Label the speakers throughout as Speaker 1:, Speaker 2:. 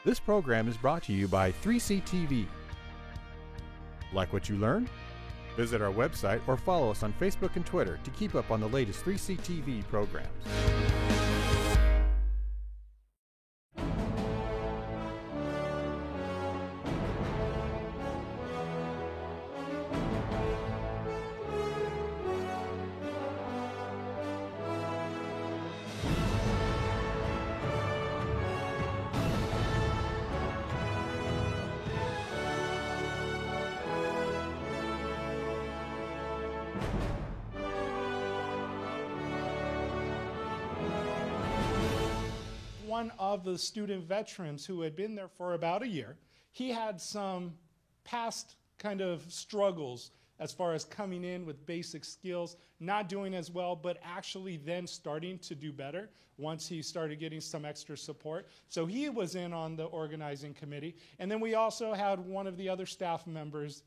Speaker 1: This program is brought to you by 3C TV. Like what you learned? Visit our website or follow us on Facebook and Twitter to keep up on the latest 3C TV programs.
Speaker 2: One of the student veterans who had been there for about a year, he had some past kind of struggles as far as coming in with basic skills, not doing as well, but actually then starting to do better once he started getting some extra support. So he was in on the organizing committee. And then we also had one of the other staff members,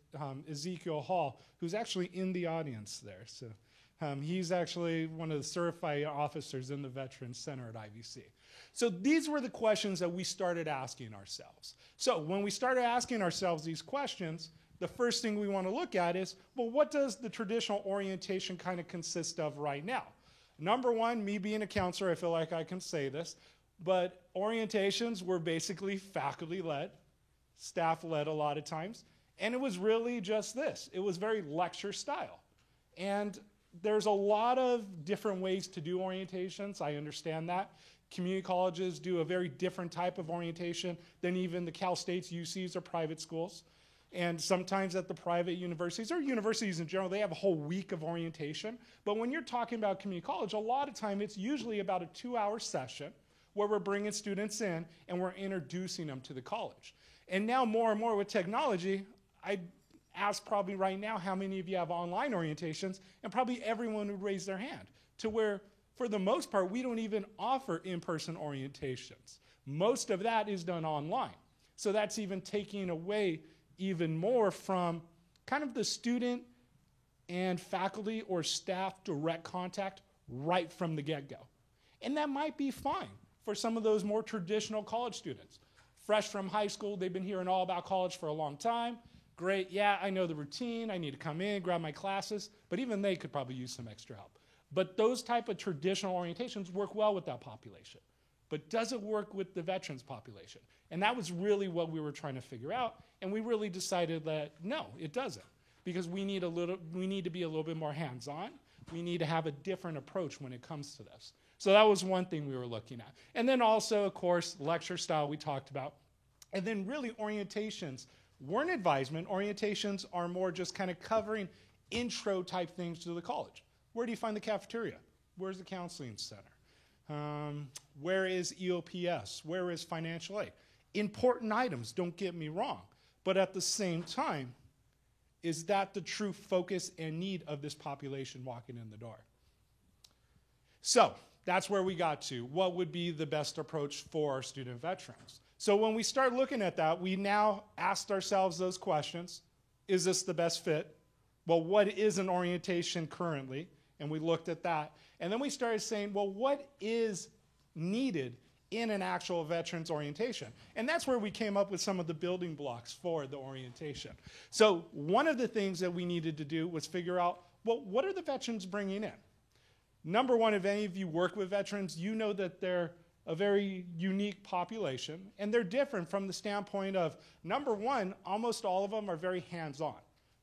Speaker 2: Ezekiel Hall, who's actually in the audience there. So he's actually one of the certified officers in the Veterans Center at IVC. So these were the questions that we started asking ourselves. So when we started asking ourselves these questions, the first thing we want to look at is, well, what does the traditional orientation kind of consist of right now? Number one, me being a counselor, I feel like I can say this, but orientations were basically faculty-led, staff-led a lot of times, and it was really just this. It was very lecture style. And there's a lot of different ways to do orientations. I understand that. Community colleges do a very different type of orientation than even the Cal States, UCs, or private schools. And sometimes at the private universities, or universities in general, they have a whole week of orientation. But when you're talking about community college, a lot of time it's usually about a 2-hour session where we're bringing students in and we're introducing them to the college. And now more and more with technology, I ask probably right now how many of you have online orientations, and probably everyone would raise their hand, to where for the most part, we don't even offer in-person orientations. Most of that is done online. So that's even taking away even more from kind of the student and faculty or staff direct contact right from the get-go. And that might be fine for some of those more traditional college students. Fresh from high school, they've been hearing all about college for a long time. Great, yeah, I know the routine, I need to come in, grab my classes, but even they could probably use some extra help. But those type of traditional orientations work well with that population. But does it work with the veterans population? And that was really what we were trying to figure out, and we really decided that no, it doesn't. Because we need to be a little bit more hands-on. We need to have a different approach when it comes to this. So that was one thing we were looking at. And then also, of course, lecture style we talked about. And then really orientations weren't advisement. Orientations are more just kind of covering intro type things to the college. Where do you find the cafeteria? Where's the counseling center? Where is EOPS? Where is financial aid? Important items, don't get me wrong. But at the same time, is that the true focus and need of this population walking in the door? So that's where we got to. What would be the best approach for our student veterans? So when we start looking at that, we now asked ourselves those questions. Is this the best fit? Well, what is an orientation currently? And we looked at that. And then we started saying, well, what is needed in an actual veterans orientation? And that's where we came up with some of the building blocks for the orientation. So one of the things that we needed to do was figure out, well, what are the veterans bringing in? Number one, if any of you work with veterans, you know that they're a very unique population, and they're different from the standpoint of, number one, almost all of them are very hands-on.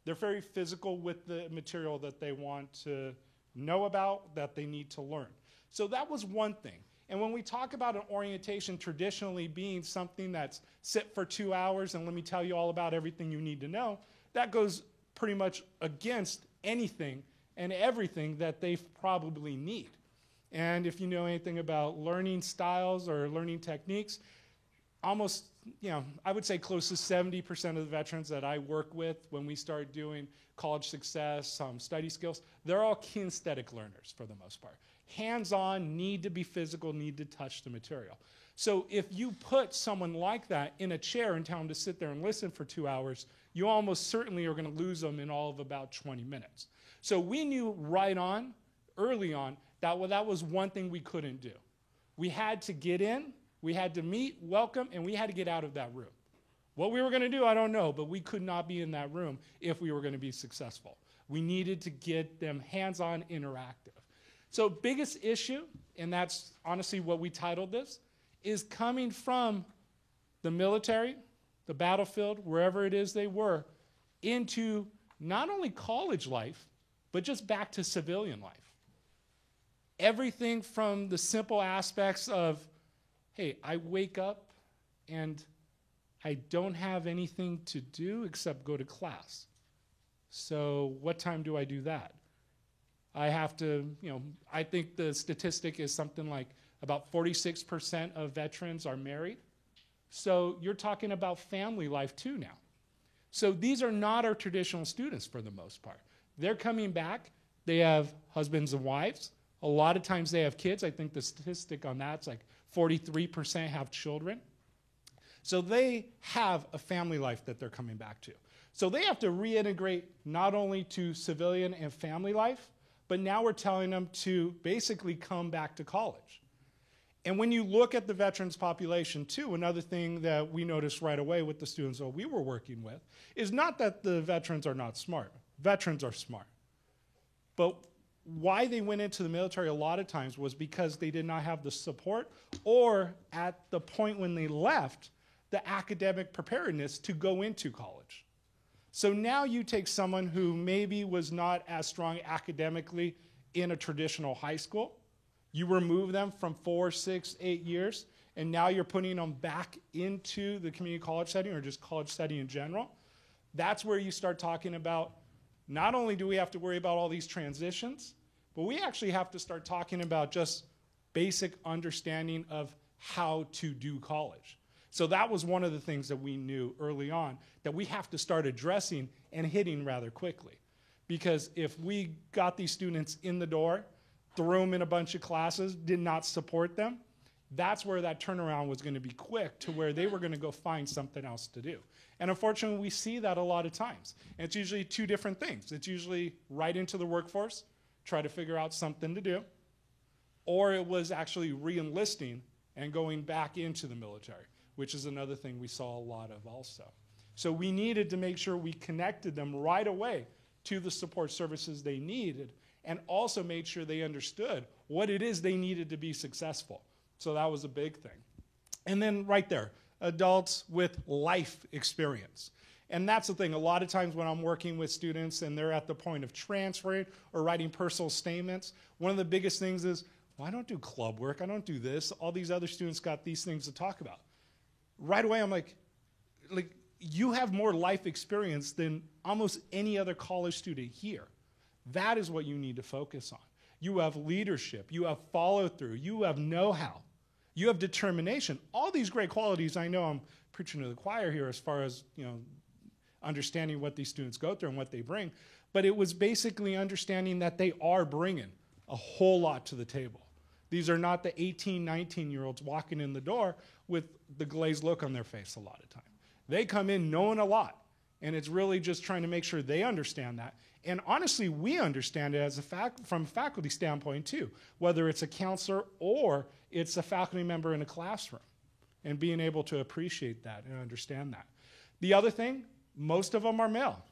Speaker 2: They're very physical with the material that they want to know about, that they need to learn. So that was one thing. And when we talk about an orientation traditionally being something that's sit for 2 hours and let me tell you all about everything you need to know, that goes pretty much against anything and everything that they probably need. And if you know anything about learning styles or learning techniques, almost, I would say close to 70% of the veterans that I work with when we start doing college success, study skills, they're all kinesthetic learners for the most part. Hands-on, need to be physical, need to touch the material. So if you put someone like that in a chair and tell them to sit there and listen for 2 hours, you almost certainly are going to lose them in all of about 20 minutes. So we knew right on, early on, that that was one thing we couldn't do. We had to get in, We had to meet, welcome, and we had to get out of that room. What we were going to do, I don't know, but we could not be in that room if we were going to be successful. We needed to get them hands-on interactive. So biggest issue, and that's honestly what we titled this, is coming from the military, the battlefield, wherever it is they were, into not only college life, but just back to civilian life. Everything from the simple aspects of, hey, I wake up and I don't have anything to do except go to class. So what time do I do that? I have to, I think the statistic is something like about 46% of veterans are married. So you're talking about family life too now. So these are not our traditional students for the most part. They're coming back. They have husbands and wives. A lot of times they have kids. I think the statistic on that's like 43% have children. So they have a family life that they're coming back to. So they have to reintegrate not only to civilian and family life, but now we're telling them to basically come back to college. And when you look at the veterans population too, another thing that we noticed right away with the students that we were working with is not that the veterans are not smart. Veterans are smart. But why they went into the military a lot of times was because they did not have the support, or at the point when they left, the academic preparedness to go into college. So now you take someone who maybe was not as strong academically in a traditional high school, you remove them from 4, 6, 8 years, and now you're putting them back into the community college setting or just college setting in general. That's where you start talking about, not only do we have to worry about all these transitions, but we actually have to start talking about just basic understanding of how to do college. So that was one of the things that we knew early on that we have to start addressing and hitting rather quickly. Because if we got these students in the door, threw them in a bunch of classes, did not support them, that's where that turnaround was going to be quick to where they were going to go find something else to do. And unfortunately, we see that a lot of times. And it's usually two different things. It's usually right into the workforce, try to figure out something to do, or it was actually re-enlisting and going back into the military, which is another thing we saw a lot of also. So we needed to make sure we connected them right away to the support services they needed, and also made sure they understood what it is they needed to be successful. So that was a big thing. And then right there, adults with life experience. And that's the thing, a lot of times when I'm working with students and they're at the point of transferring or writing personal statements, one of the biggest things is, well, I don't do club work, I don't do this, all these other students got these things to talk about. Right away I'm like, you have more life experience than almost any other college student here. That is what you need to focus on. You have leadership, you have follow-through, you have know-how, you have determination. All these great qualities, I know I'm preaching to the choir here as far as, understanding what these students go through and what they bring, but it was basically understanding that they are bringing a whole lot to the table. These are not the 18, 19-year-olds walking in the door with the glazed look on their face a lot of time. They come in knowing a lot, and it's really just trying to make sure they understand that. And honestly, we understand it as from a faculty standpoint too, whether it's a counselor or it's a faculty member in a classroom, and being able to appreciate that and understand that. The other thing, most of them are male.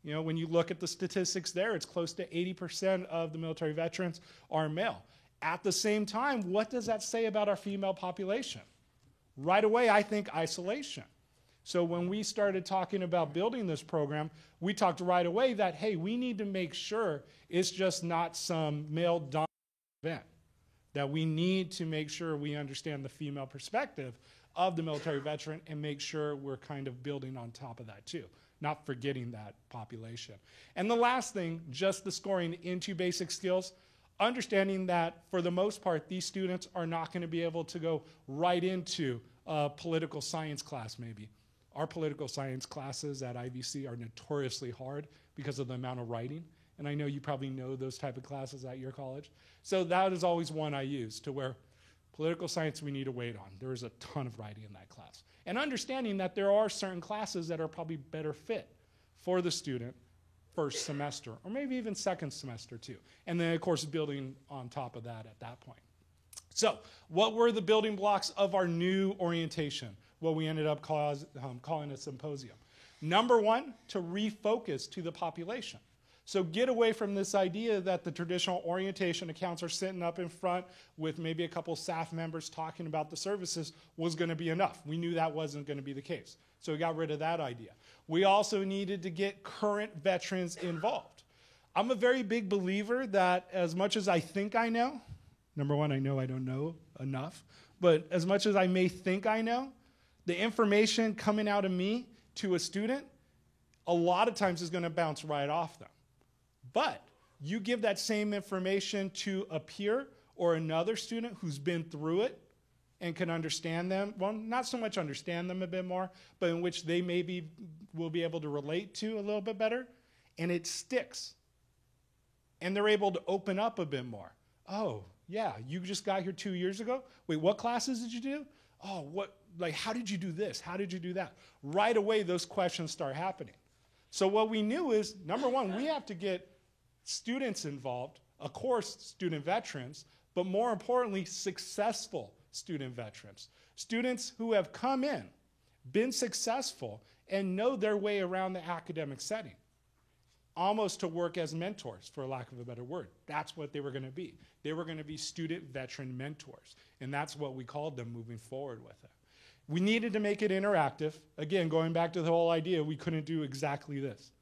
Speaker 2: When you look at the statistics there, it's close to 80% of the military veterans are male. At the same time, what does that say about our female population? Right away, I think isolation. So when we started talking about building this program, we talked right away that, hey, we need to make sure it's just not some male-dominated event, that we need to make sure we understand the female perspective of the military veteran and make sure we're kind of building on top of that too, not forgetting that population. And the last thing, just the scoring into basic skills, understanding that for the most part, these students are not going to be able to go right into a political science class maybe. Our political science classes at IVC are notoriously hard because of the amount of writing. And I know you probably know those type of classes at your college. So that is always one I use, to where political science we need to wait on. There is a ton of writing in that class. And understanding that there are certain classes that are probably better fit for the student first semester, or maybe even second semester too. And then of course building on top of that at that point. So what were the building blocks of our new orientation? What we ended up calling a symposium. Number one, to refocus to the population. So get away from this idea that the traditional orientation accounts are sitting up in front with maybe a couple staff members talking about the services was going to be enough. We knew that wasn't going to be the case. So we got rid of that idea. We also needed to get current veterans involved. I'm a very big believer that as much as I think I know, number one, I know I don't know enough, but as much as I may think I know, the information coming out of me to a student, a lot of times is going to bounce right off them. But you give that same information to a peer or another student who's been through it and can understand them, well, not so much understand them a bit more, but in which they maybe will be able to relate to a little bit better, and it sticks. And they're able to open up a bit more. Oh, yeah, you just got here 2 years ago? Wait, what classes did you do? Oh, how did you do this? How did you do that? Right away, those questions start happening. So what we knew is, number one, we have to get students involved, of course, student veterans, but more importantly, successful student veterans. Students who have come in, been successful, and know their way around the academic setting. Almost to work as mentors, for lack of a better word. That's what they were going to be. They were going to be student veteran mentors, and that's what we called them moving forward with it. We needed to make it interactive. Again, going back to the whole idea, we couldn't do exactly this.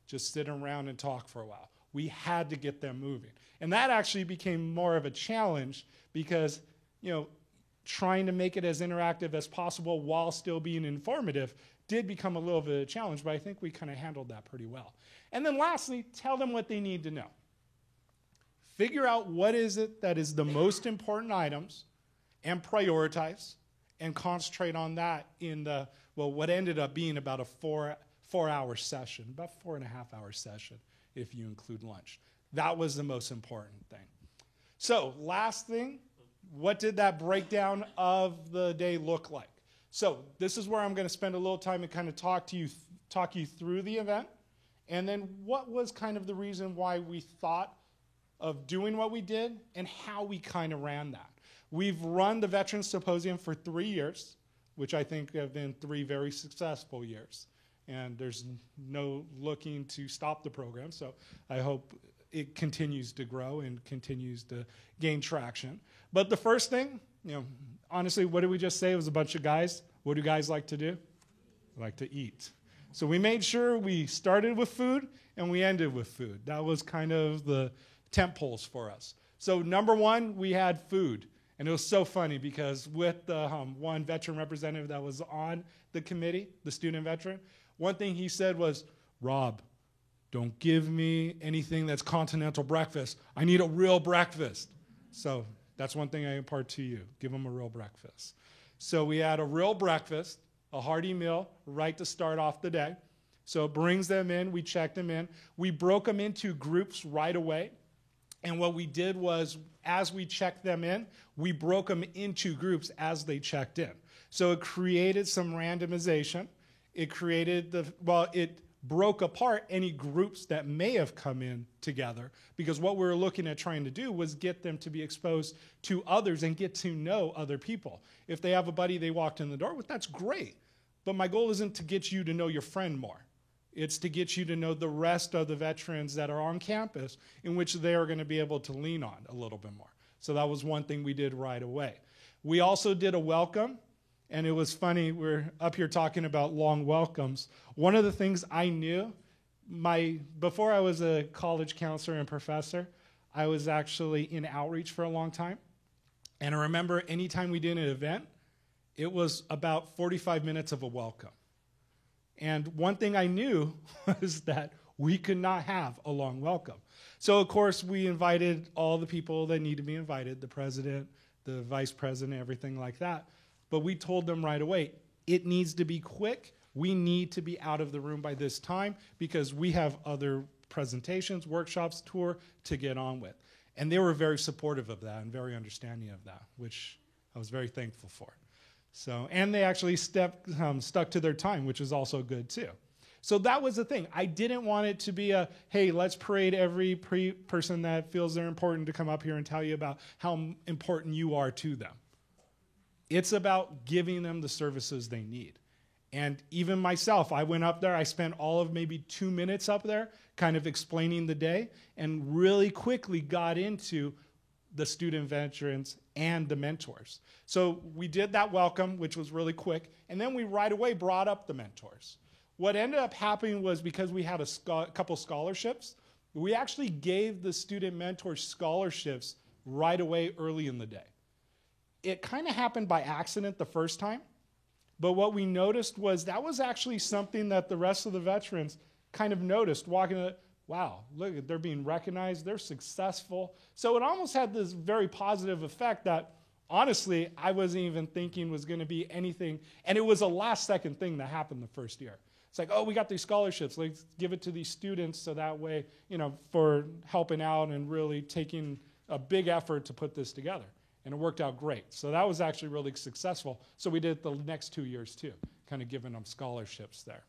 Speaker 2: Just sit around and talk for a while. We had to get them moving. And that actually became more of a challenge because, trying to make it as interactive as possible while still being informative did become a little bit of a challenge, but I think we kind of handled that pretty well. And then lastly, tell them what they need to know. Figure out what is it that is the most important items and prioritize and concentrate on that in what ended up being about a four-hour session, about 4.5-hour session if you include lunch. That was the most important thing. So last thing, what did that breakdown of the day look like? So this is where I'm going to spend a little time and kind of talk you through the event. And then what was kind of the reason why we thought of doing what we did and how we kind of ran that. We've run the Veterans Symposium for 3 years, which I think have been 3 very successful years. And there's no looking to stop the program, so I hope it continues to grow and continues to gain traction. But the first thing, honestly, what did we just say? It was a bunch of guys. What do guys like to do? They like to eat. So we made sure we started with food and we ended with food. That was kind of the tent poles for us. So number one, we had food. And it was so funny because with the one veteran representative that was on the committee, the student veteran, one thing he said was, Rob, don't give me anything that's continental breakfast. I need a real breakfast. So that's one thing I impart to you. Give them a real breakfast. So we had a real breakfast, a hearty meal, right to start off the day. So it brings them in. We checked them in. We broke them into groups right away. And what we did was, as we checked them in, we broke them into groups as they checked in. So it created some randomization. It created it broke apart any groups that may have come in together, because what we were looking at trying to do was get them to be exposed to others and get to know other people. If they have a buddy they walked in the door with, that's great. But my goal isn't to get you to know your friend more. It's to get you to know the rest of the veterans that are on campus in which they are going to be able to lean on a little bit more. So that was one thing we did right away. We also did a welcome. And it was funny, we're up here talking about long welcomes. One of the things I knew, before I was a college counselor and professor, I was actually in outreach for a long time. And I remember anytime we did an event, it was about 45 minutes of a welcome. And one thing I knew was that we could not have a long welcome. So, of course, we invited all the people that need to be invited, the president, the vice president, everything like that. But we told them right away, it needs to be quick. We need to be out of the room by this time because we have other presentations, workshops, tour to get on with. And they were very supportive of that and very understanding of that, which I was very thankful for. So, and they actually stuck to their time, which is also good too. So that was the thing. I didn't want it to be a, hey, let's parade every person that feels they're important to come up here and tell you about how important you are to them. It's about giving them the services they need. And even myself, I went up there, I spent all of maybe 2 minutes up there kind of explaining the day, and really quickly got into the student veterans and the mentors. So we did that welcome, which was really quick, and then we right away brought up the mentors. What ended up happening was, because we had a couple scholarships, we actually gave the student mentors scholarships right away early in the day. It kind of happened by accident the first time, but what we noticed was that was actually something that the rest of the veterans kind of noticed, walking in, wow, look, they're being recognized, they're successful. So it almost had this very positive effect that, honestly, I wasn't even thinking was going to be anything, and it was a last-second thing that happened the first year. It's like, oh, we got these scholarships, let's give it to these students so that way, you know, for helping out and really taking a big effort to put this together. And it worked out great. So that was actually really successful. So we did it the next 2 years too, kind of giving them scholarships there.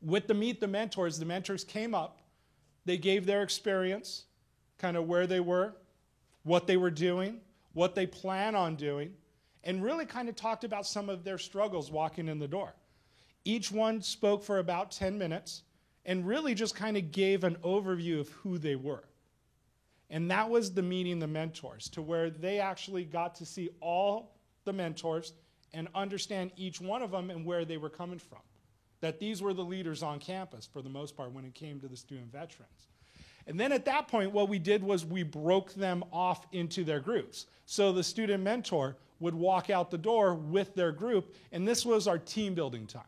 Speaker 2: With the Meet the mentors came up, they gave their experience, kind of where they were, what they were doing, what they plan on doing, and really kind of talked about some of their struggles walking in the door. Each one spoke for about 10 minutes and really just kind of gave an overview of who they were. And that was the Meeting the Mentors, to where they actually got to see all the mentors and understand each one of them and where they were coming from. That these were the leaders on campus for the most part when it came to the student veterans. And then at that point, what we did was we broke them off into their groups. So the student mentor would walk out the door with their group, and this was our team building time.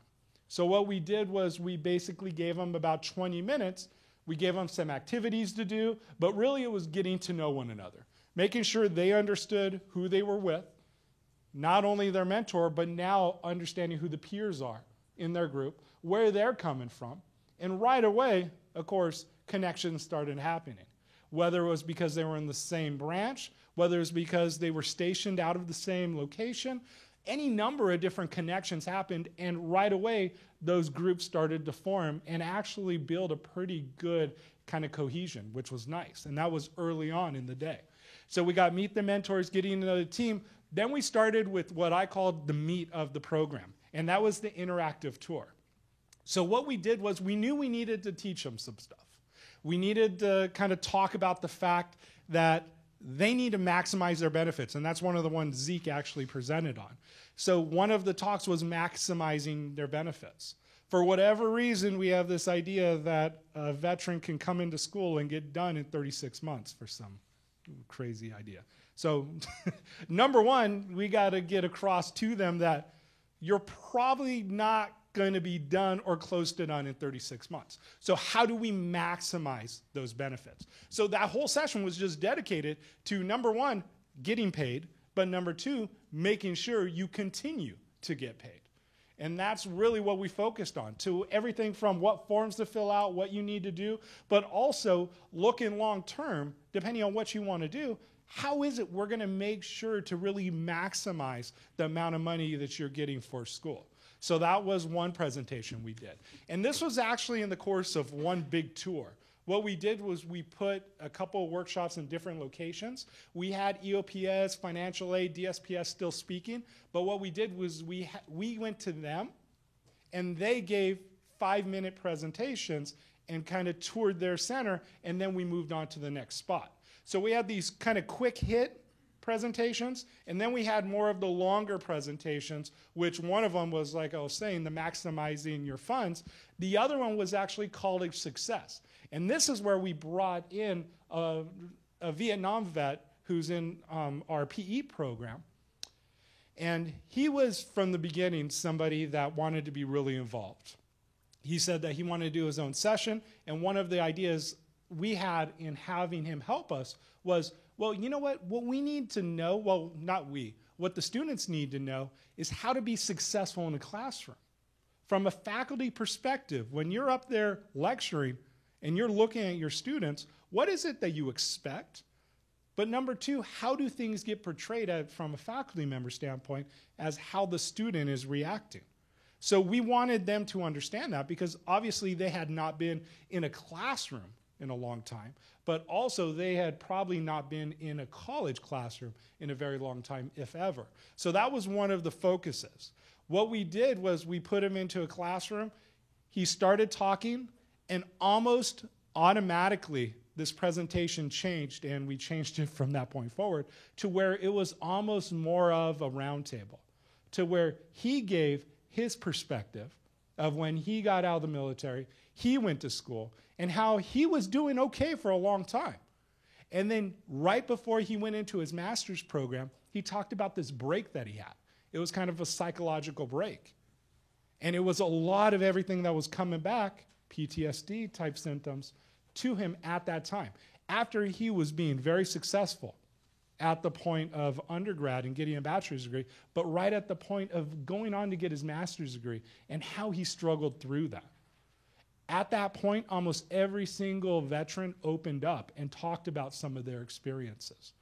Speaker 2: So what we did was we basically gave them about 20 minutes. We gave them some activities to do, but really it was getting to know one another, making sure they understood who they were with, not only their mentor, but now understanding who the peers are in their group, where they're coming from. And right away, of course, connections started happening. Whether it was because they were in the same branch, whether it was because they were stationed out of the same location, any number of different connections happened, and right away, those groups started to form and actually build a pretty good kind of cohesion, which was nice. And that was early on in the day. So we got Meet the Mentors, getting into the team. Then we started with what I called the meat of the program, and that was the interactive tour. So what we did was we knew we needed to teach them some stuff. We needed to kind of talk about the fact that they need to maximize their benefits, and that's one of the ones Zeke actually presented on. So one of the talks was maximizing their benefits. For whatever reason, we have this idea that a veteran can come into school and get done in 36 months for some crazy idea. So number one, we got to get across to them that you're probably not going to be done or close to done in 36 months. So how do we maximize those benefits? So that whole session was just dedicated to, number one, getting paid, but number two, making sure you continue to get paid. And that's really what we focused on, to everything from what forms to fill out, what you need to do, but also looking long term, depending on what you want to do, how is it we're going to make sure to really maximize the amount of money that you're getting for school? So that was one presentation we did. And this was actually in the course of one big tour. What we did was we put a couple of workshops in different locations. We had EOPS, financial aid, DSPS still speaking, but what we did was we went to them and they gave 5-minute presentations and kind of toured their center, and then we moved on to the next spot. So we had these kind of quick hit presentations, and then we had more of the longer presentations, which one of them was, like I was saying, the maximizing your funds. The other one was actually college success. And this is where we brought in a Vietnam vet who's in our PE program. And he was, from the beginning, somebody that wanted to be really involved. He said that he wanted to do his own session, and one of the ideas we had in having him help us was, well, you know what we need to know, well, not we, what the students need to know is how to be successful in a classroom. From a faculty perspective, when you're up there lecturing and you're looking at your students, what is it that you expect? But number two, how do things get portrayed from a faculty member standpoint as how the student is reacting? So we wanted them to understand that because obviously they had not been in a classroom in a long time, but also they had probably not been in a college classroom in a very long time, if ever. So that was one of the focuses. What we did was we put him into a classroom. He started talking, and almost automatically this presentation changed, and we changed it from that point forward to where it was almost more of a roundtable, to where he gave his perspective of when he got out of the military, he went to school, and how he was doing okay for a long time. And then right before he went into his master's program, he talked about this break that he had. It was kind of a psychological break. And it was a lot of everything that was coming back, PTSD type symptoms, to him at that time. After he was being very successful at the point of undergrad and getting a bachelor's degree, but right at the point of going on to get his master's degree and how he struggled through that. At that point, almost every single veteran opened up and talked about some of their experiences.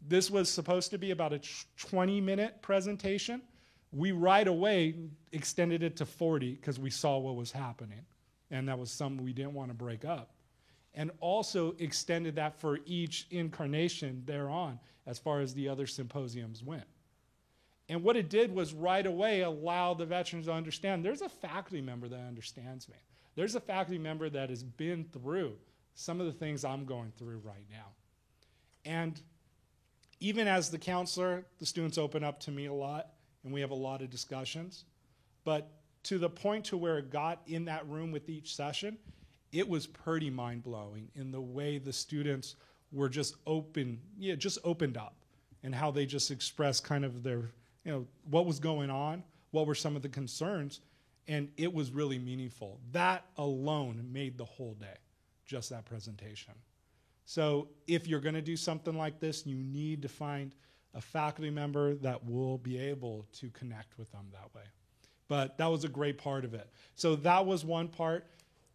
Speaker 2: This was supposed to be about a 20-minute presentation. We right away extended it to 40 because we saw what was happening, and that was something we didn't want to break up. And also extended that for each incarnation thereon as far as the other symposiums went. And what it did was right away allow the veterans to understand there's a faculty member that understands me. There's a faculty member that has been through some of the things I'm going through right now. And even as the counselor, the students open up to me a lot, and we have a lot of discussions. But to the point to where it got in that room with each session, it was pretty mind-blowing in the way the students were just opened up, and how they just expressed kind of their, what was going on, what were some of the concerns, and it was really meaningful. That alone made the whole day, just that presentation. So if you're going to do something like this, you need to find a faculty member that will be able to connect with them that way. But that was a great part of it. So that was one part.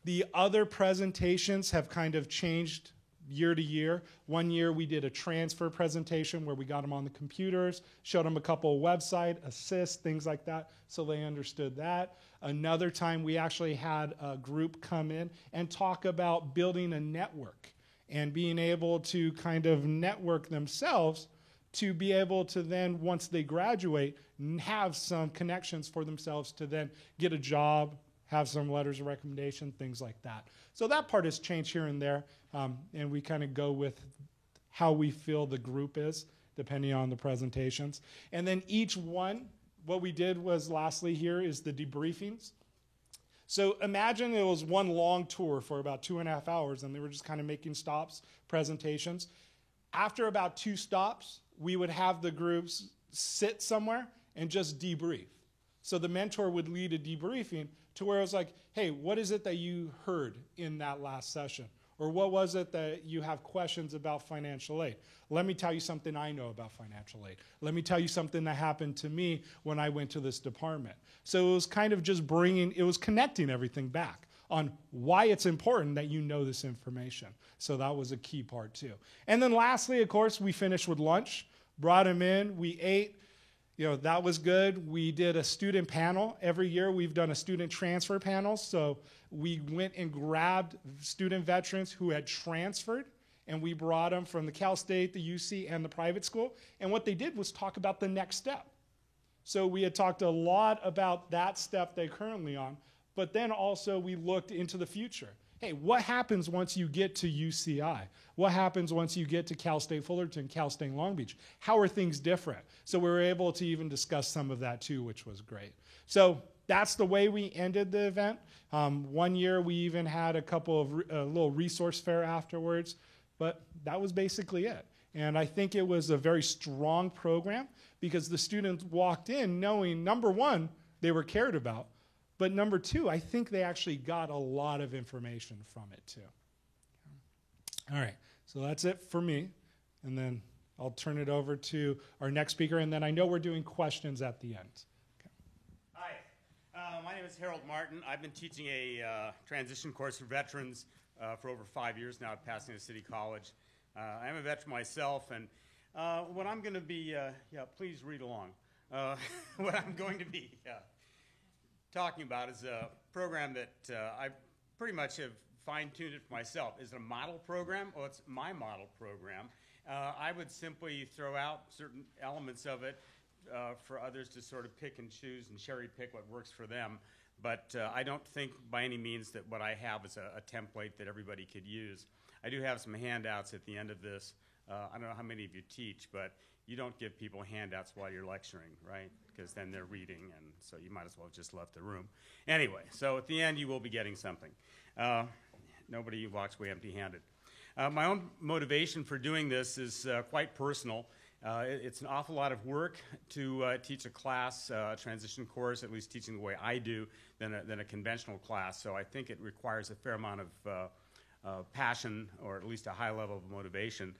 Speaker 2: The other presentations have kind of changed year to year. One year we did a transfer presentation where we got them on the computers, showed them a couple of website assists, things like that, so they understood that. Another time we actually had a group come in and talk about building a network and being able to kind of network themselves to be able to then, once they graduate, have some connections for themselves to then get a job, have some letters of recommendation, things like that. So that part has changed here and there, and we kind of go with how we feel the group is, depending on the presentations. And then each one, what we did was, lastly here, is the debriefings. So imagine it was one long tour for about 2.5 hours, and they were just kind of making stops, presentations. After about 2 stops, we would have the groups sit somewhere and just debrief. So the mentor would lead a debriefing to where it was like, hey, what is it that you heard in that last session? Or what was it that you have questions about financial aid? Let me tell you something I know about financial aid. Let me tell you something that happened to me when I went to this department. So it was kind of just connecting everything back on why it's important that you know this information. So that was a key part too. And then lastly, of course, we finished with lunch, brought them in, we ate. That was good. We did a student panel. Every year we've done a student transfer panel. So we went and grabbed student veterans who had transferred, and we brought them from the Cal State, the UC, and the private school. And what they did was talk about the next step. So we had talked a lot about that step they're currently on, but then also we looked into the future. Hey, what happens once you get to UCI? What happens once you get to Cal State Fullerton, Cal State Long Beach? How are things different? So we were able to even discuss some of that too, which was great. So that's the way we ended the event. One year we even had a couple of little resource fair afterwards, but that was basically it. And I think it was a very strong program because the students walked in knowing, number one, they were cared about, but number two, I think they actually got a lot of information from it too. All right, so that's it for me. And then I'll turn it over to our next speaker, and then I know we're doing questions at the end. Okay.
Speaker 3: Hi, my name is Harold Martin. I've been teaching a transition course for veterans for over 5 years now at Pasadena City College. I am a veteran myself, and what I'm going to be, please read along. What I'm going to be talking about is a program that I pretty much have fine-tuned it for myself. Is it a model program? Well, it's my model program. I would simply throw out certain elements of it for others to sort of pick and choose and cherry pick what works for them. But I don't think by any means that what I have is a template that everybody could use. I do have some handouts at the end of this. I don't know how many of you teach, but you don't give people handouts while you're lecturing, right? Because then they're reading, and so you might as well have just left the room. Anyway, so at the end you will be getting something. Nobody walks away empty-handed. My own motivation for doing this is quite personal. It's an awful lot of work to teach a class, a transition course, at least teaching the way I do, than a conventional class. So I think it requires a fair amount of passion, or at least a high level of motivation.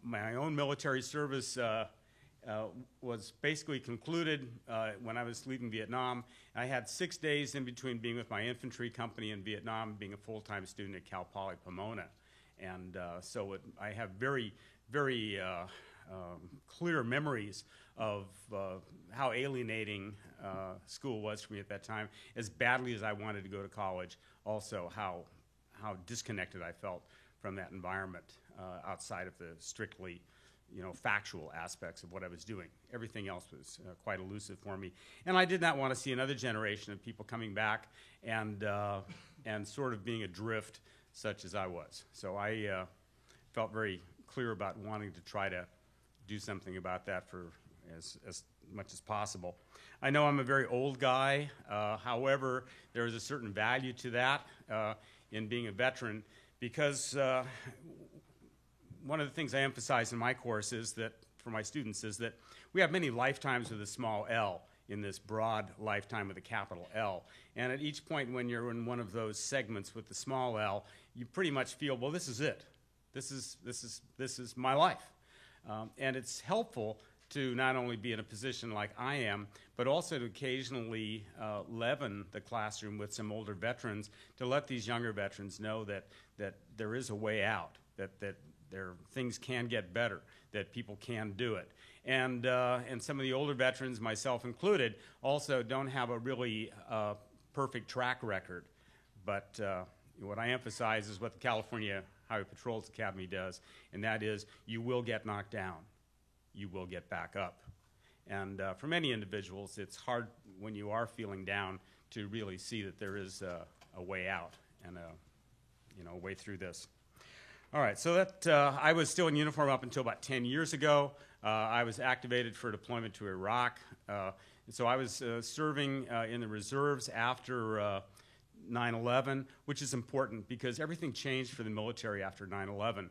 Speaker 3: My own military service was basically concluded when I was leaving Vietnam. I had 6 days in between being with my infantry company in Vietnam and being a full-time student at Cal Poly Pomona. And so I have very, very clear memories of how alienating school was for me at that time, as badly as I wanted to go to college, also how disconnected I felt from that environment outside of the strictly factual aspects of what I was doing. Everything else was quite elusive for me. And I did not want to see another generation of people coming back and sort of being adrift such as I was. So I felt very clear about wanting to try to do something about that for as much as possible. I know I'm a very old guy. However, there is a certain value to that in being a veteran, because one of the things I emphasize in my course is that, for my students, is that we have many lifetimes with a small L in this broad lifetime with a capital L. And at each point when you're in one of those segments with the small L, you pretty much feel, well, this is it. This is my life. And it's helpful to not only be in a position like I am, but also to occasionally leaven the classroom with some older veterans to let these younger veterans know that there is a way out, that things can get better, that people can do it. And some of the older veterans, myself included, also don't have a really perfect track record. But what I emphasize is what the California Highway Patrol's Academy does, and that is you will get knocked down. You will get back up. And for many individuals, it's hard when you are feeling down to really see that there is a way out and a way through this. All right, so that I was still in uniform up until about 10 years ago. I was activated for deployment to Iraq. And so I was serving in the reserves after 9/11, which is important because everything changed for the military after 9/11.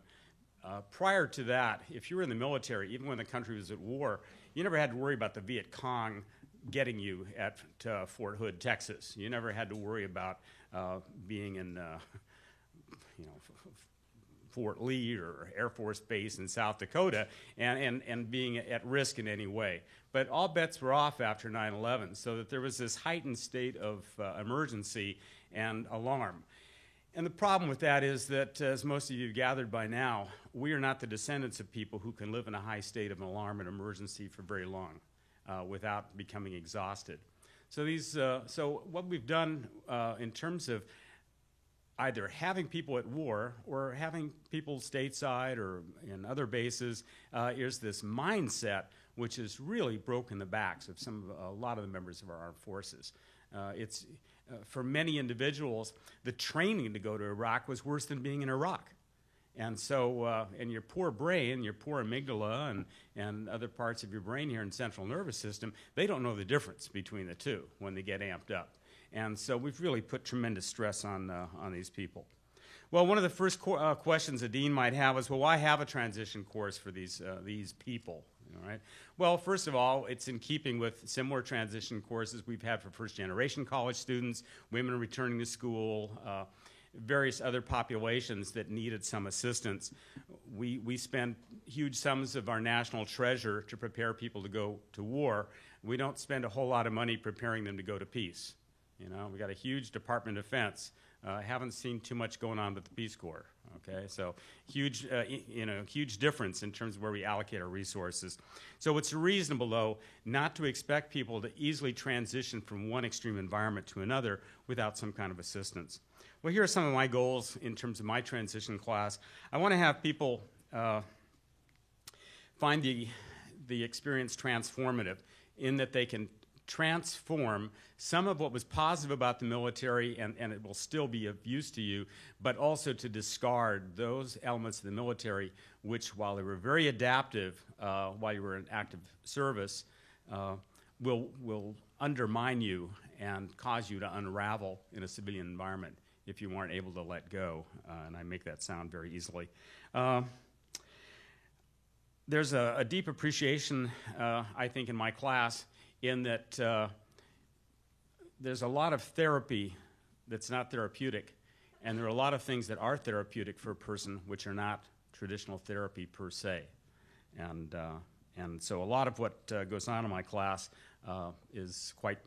Speaker 3: Prior to that, if you were in the military, even when the country was at war, you never had to worry about the Viet Cong getting you at Fort Hood, Texas. You never had to worry about being in Fort Lee or Air Force Base in South Dakota and being at risk in any way. But all bets were off after 9/11, so that there was this heightened state of emergency and alarm. And the problem with that is that, as most of you have gathered by now, we are not the descendants of people who can live in a high state of alarm and emergency for very long without becoming exhausted. So so what we've done in terms of either having people at war or having people stateside or in other bases is this mindset which has really broken the backs of a lot of the members of our armed forces. For many individuals, the training to go to Iraq was worse than being in Iraq. And so, and your poor brain, your poor amygdala and other parts of your brain here in central nervous system, they don't know the difference between the two when they get amped up. And so we've really put tremendous stress on these people. Well, one of the first questions a dean might have is, well, why have a transition course for these people? Right? Well, first of all, it's in keeping with similar transition courses we've had for first-generation college students, women returning to school, various other populations that needed some assistance. We spend huge sums of our national treasure to prepare people to go to war. We don't spend a whole lot of money preparing them to go to peace. We got a huge Department of Defense. I haven't seen too much going on with the Peace Corps. Okay, so huge, huge difference in terms of where we allocate our resources. So it's reasonable, though, not to expect people to easily transition from one extreme environment to another without some kind of assistance. Well, here are some of my goals in terms of my transition class. I want to have people find the experience transformative in that they can transform some of what was positive about the military, and it will still be of use to you, but also to discard those elements of the military which, while they were very adaptive while you were in active service, will undermine you and cause you to unravel in a civilian environment if you weren't able to let go. And I make that sound very easily. There's a deep appreciation, I think, in my class in that there's a lot of therapy that's not therapeutic, and there are a lot of things that are therapeutic for a person which are not traditional therapy per se. And so a lot of what goes on in my class is quite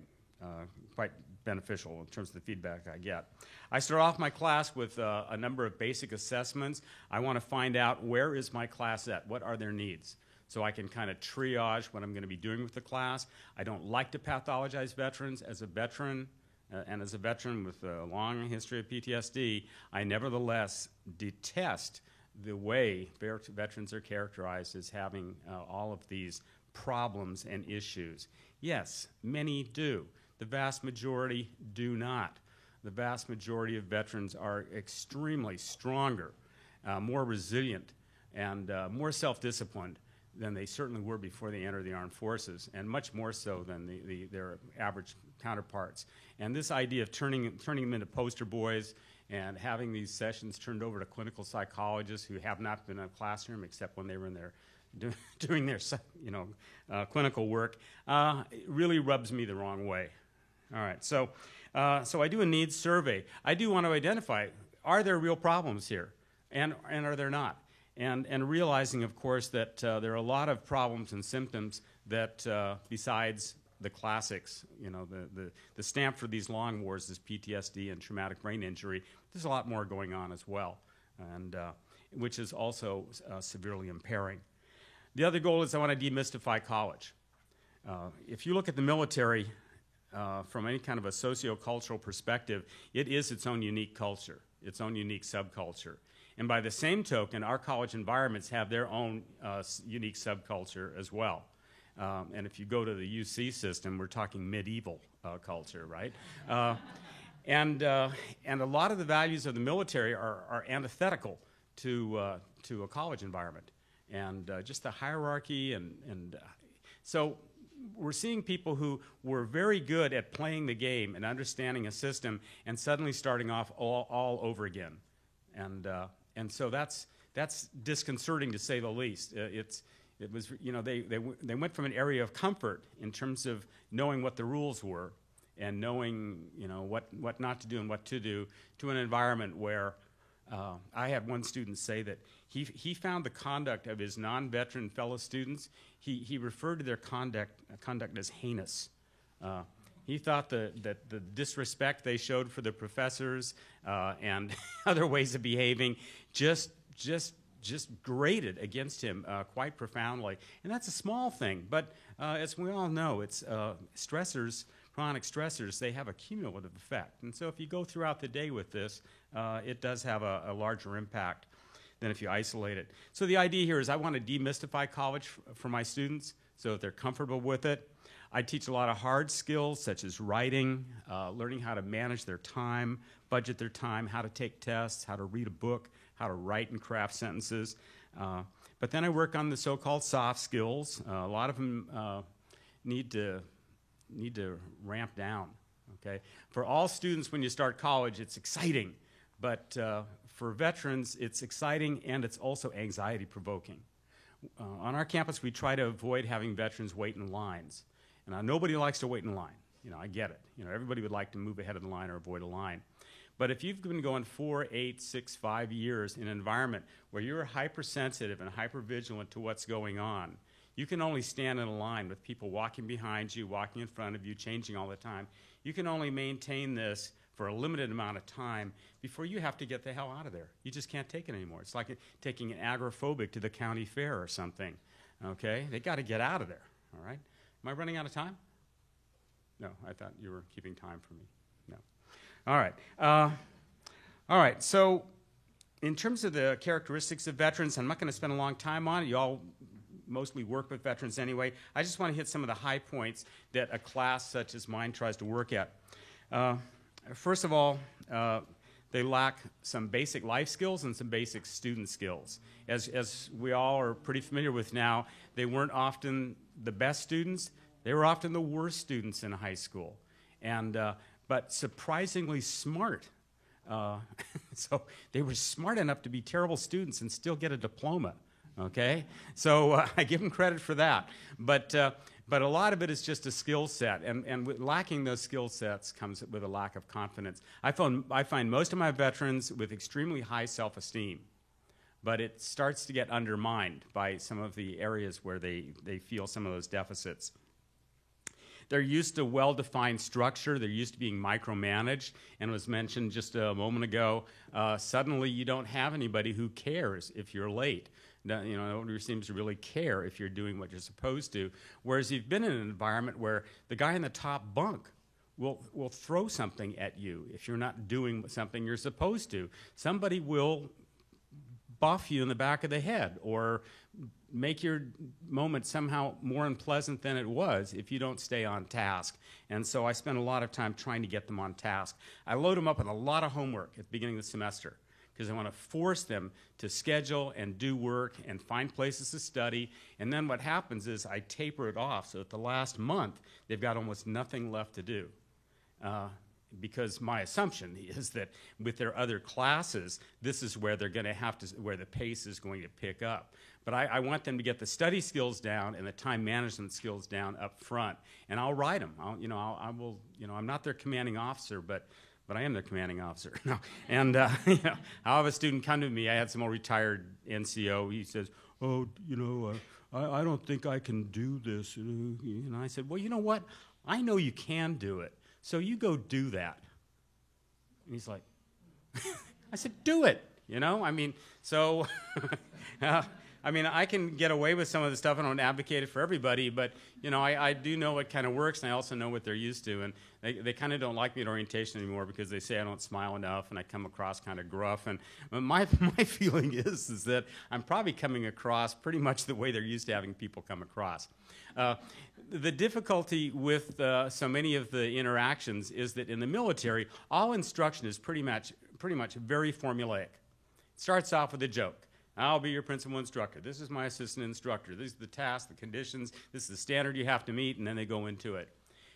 Speaker 3: beneficial in terms of the feedback I get. I start off my class with a number of basic assessments. I want to find out, where is my class at? What are their needs? So I can kind of triage what I'm going to be doing with the class. I don't like to pathologize veterans. As a veteran, and as a veteran with a long history of PTSD, I nevertheless detest the way veterans are characterized as having all of these problems and issues. Yes, many do. The vast majority do not. The vast majority of veterans are extremely stronger, more resilient, and more self-disciplined than they certainly were before they entered the armed forces, and much more so than their average counterparts. And this idea of turning them into poster boys and having these sessions turned over to clinical psychologists who have not been in a classroom except when they were in their doing their clinical work really rubs me the wrong way. All right, so I do a needs survey. I do want to identify, are there real problems here, and are there not? And realizing, of course, that there are a lot of problems and symptoms that, besides the classics, the stamp for these long wars is PTSD and traumatic brain injury, there's a lot more going on as well, and which is also severely impairing. The other goal is I want to demystify college. If you look at the military from any kind of a socio-cultural perspective, it is its own unique culture, its own unique subculture. And by the same token, our college environments have their own unique subculture as well. And if you go to the UC system, we're talking medieval culture, right? And a lot of the values of the military are antithetical to a college environment. And just the hierarchy and so we're seeing people who were very good at playing the game and understanding a system and suddenly starting off all over again. And so that's disconcerting, to say the least. It was, they went from an area of comfort in terms of knowing what the rules were and knowing, what not to do and what to do, to an environment where I had one student say that he found the conduct of his non-veteran fellow students, he referred to their conduct as heinous. He thought that the disrespect they showed for the professors and other ways of behaving just grated against him quite profoundly. And that's a small thing, but as we all know, it's stressors, chronic stressors, they have a cumulative effect. And so if you go throughout the day with this, it does have a larger impact than if you isolate it. So the idea here is I want to demystify college for my students so that they're comfortable with it. I teach a lot of hard skills such as writing, learning how to manage their time, budget their time, how to take tests, how to read a book, how to write and craft sentences. But then I work on the so-called soft skills. A lot of them need to ramp down. Okay? For all students, when you start college, it's exciting. But for veterans, it's exciting and it's also anxiety-provoking. On our campus, we try to avoid having veterans wait in lines. And nobody likes to wait in line. I get it. Everybody would like to move ahead of the line or avoid a line. But if you've been going 4, 8, 6, 5 years in an environment where you're hypersensitive and hypervigilant to what's going on, you can only stand in a line with people walking behind you, walking in front of you, changing all the time. You can only maintain this for a limited amount of time before you have to get the hell out of there. You just can't take it anymore. It's like taking an agoraphobic to the county fair or something. Okay? They got to get out of there. All right? Am I running out of time? No, I thought you were keeping time for me. No. All right. All right. So in terms of the characteristics of veterans, I'm not going to spend a long time on it. You all mostly work with veterans anyway. I just want to hit some of the high points that a class such as mine tries to work at. First of all, they lack some basic life skills and some basic student skills. As we all are pretty familiar with now, they weren't often the best students. They were often the worst students in high school, but surprisingly smart. So they were smart enough to be terrible students and still get a diploma. Okay, so I give them credit for that. But a lot of it is just a skill set, and lacking those skill sets comes with a lack of confidence. I find most of my veterans with extremely high self-esteem, but it starts to get undermined by some of the areas where they feel some of those deficits. They're used to well-defined structure. They're used to being micromanaged. And it was mentioned just a moment ago, suddenly you don't have anybody who cares if you're late. Nobody seems to really care if you're doing what you're supposed to. Whereas you've been in an environment where the guy in the top bunk will throw something at you if you're not doing something you're supposed to. Somebody will buff you in the back of the head or make your moment somehow more unpleasant than it was if you don't stay on task. And so I spend a lot of time trying to get them on task. I load them up with a lot of homework at the beginning of the semester because I want to force them to schedule and do work and find places to study. And then what happens is I taper it off so that the last month they've got almost nothing left to do. Because my assumption is that with their other classes, this is where they're going to have to, where the pace is going to pick up. But I want them to get the study skills down and the time management skills down up front, and I'll write them. I'm not their commanding officer, but I am their commanding officer. No. And I'll have a student come to me. I had some old retired NCO. He says, "Oh, I don't think I can do this." And I said, "Well, you know what? I know you can do it. So you go do that." And he's like, I said, "Do it." I can get away with some of the stuff. I don't advocate it for everybody, but, I do know what kind of works, and I also know what they're used to. And they kind of don't like me at orientation anymore because they say I don't smile enough and I come across kind of gruff. And my feeling is that I'm probably coming across pretty much the way they're used to having people come across. The difficulty with so many of the interactions is that in the military, all instruction is pretty much very formulaic. It starts off with a joke. "I'll be your principal instructor. This is my assistant instructor. These are the tasks, the conditions. This is the standard you have to meet," and then they go into it.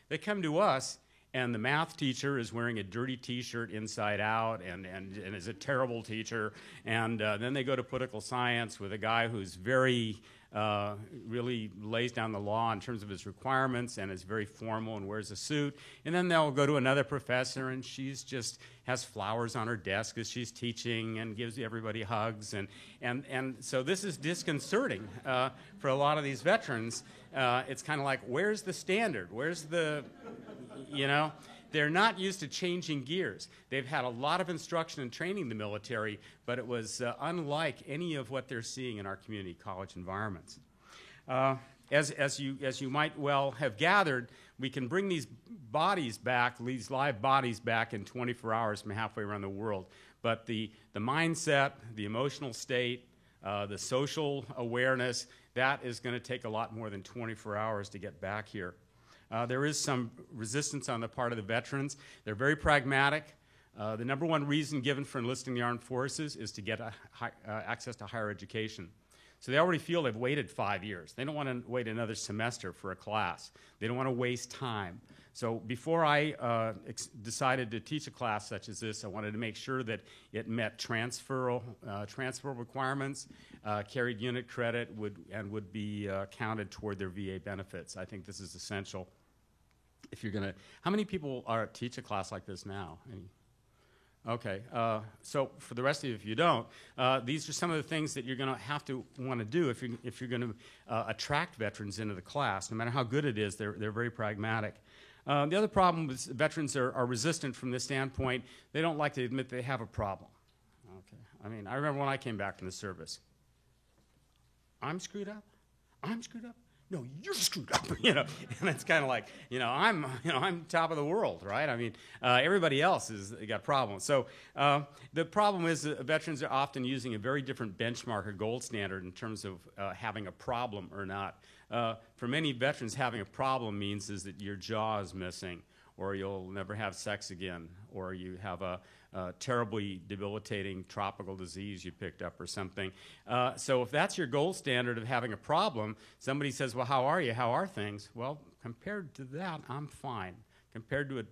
Speaker 3: They come to us, and the math teacher is wearing a dirty T-shirt inside out and is a terrible teacher. And then they go to political science with a guy who's very really lays down the law in terms of his requirements and is very formal and wears a suit. And then they'll go to another professor, and she's just has flowers on her desk as she's teaching and gives everybody hugs. And so this is disconcerting for a lot of these veterans. It's kind of like, where's the standard? Where's the, They're not used to changing gears. They've had a lot of instruction and training in the military, but it was unlike any of what they're seeing in our community college environments. As you might well have gathered, we can bring these bodies back, these live bodies back in 24 hours from halfway around the world. But the mindset, the emotional state, the social awareness, that is going to take a lot more than 24 hours to get back here. There is some resistance on the part of the veterans. They're very pragmatic. The number one reason given for enlisting the armed forces is to get access to higher education. So they already feel they've waited 5 years. They don't want to wait another semester for a class. They don't want to waste time. So before I decided to teach a class such as this, I wanted to make sure that it met transfer requirements, carried unit credit, would be counted toward their VA benefits. I think this is essential. If you're going to, how many people teach a class like this now? Okay, so for the rest of you, if you don't, these are some of the things that you're going to have to want to do if you're going to attract veterans into the class. No matter how good it is, they're very pragmatic. The other problem is veterans are resistant from this standpoint. They don't like to admit they have a problem. Okay. I mean, I remember when I came back from the service. I'm screwed up? I'm screwed up? No, you're screwed up, you know. And it's kind of like, I'm top of the world, right? I mean, everybody else has got problems. So the problem is that veterans are often using a very different benchmark or gold standard in terms of having a problem or not. For many veterans, having a problem means is that your jaw is missing, or you'll never have sex again, or you have a terribly debilitating tropical disease you picked up or something. So if that's your gold standard of having a problem, somebody says, well, how are you? How are things? Well, compared to that, I'm fine. Compared to a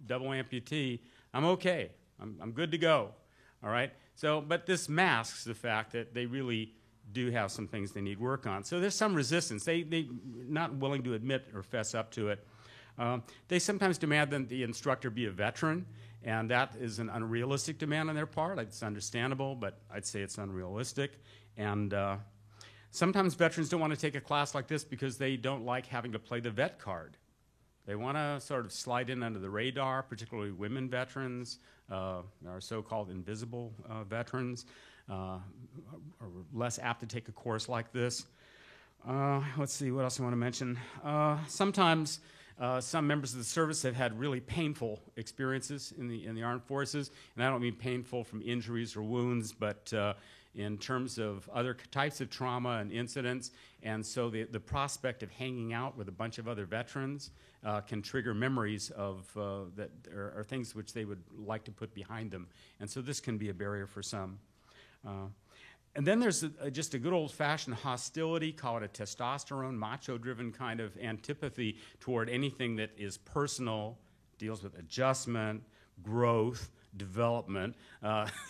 Speaker 3: double amputee, I'm okay. I'm good to go, all right? So, but this masks the fact that they really do have some things they need work on. So there's some resistance. They're not willing to admit or fess up to it. They sometimes demand that the instructor be a veteran, and that is an unrealistic demand on their part. It's understandable, but I'd say it's unrealistic. And sometimes veterans don't want to take a class like this because they don't like having to play the vet card. They want to sort of slide in under the radar, particularly women veterans, our so-called invisible veterans, are less apt to take a course like this. Let's see, what else I want to mention. Sometimes some members of the service have had really painful experiences in the armed forces, and I don't mean painful from injuries or wounds, but in terms of other types of trauma and incidents, and so the prospect of hanging out with a bunch of other veterans can trigger memories of that are things which they would like to put behind them, and so this can be a barrier for some. And then there's just a good old-fashioned hostility, call it a testosterone, macho-driven kind of antipathy toward anything that is personal, deals with adjustment, growth, development.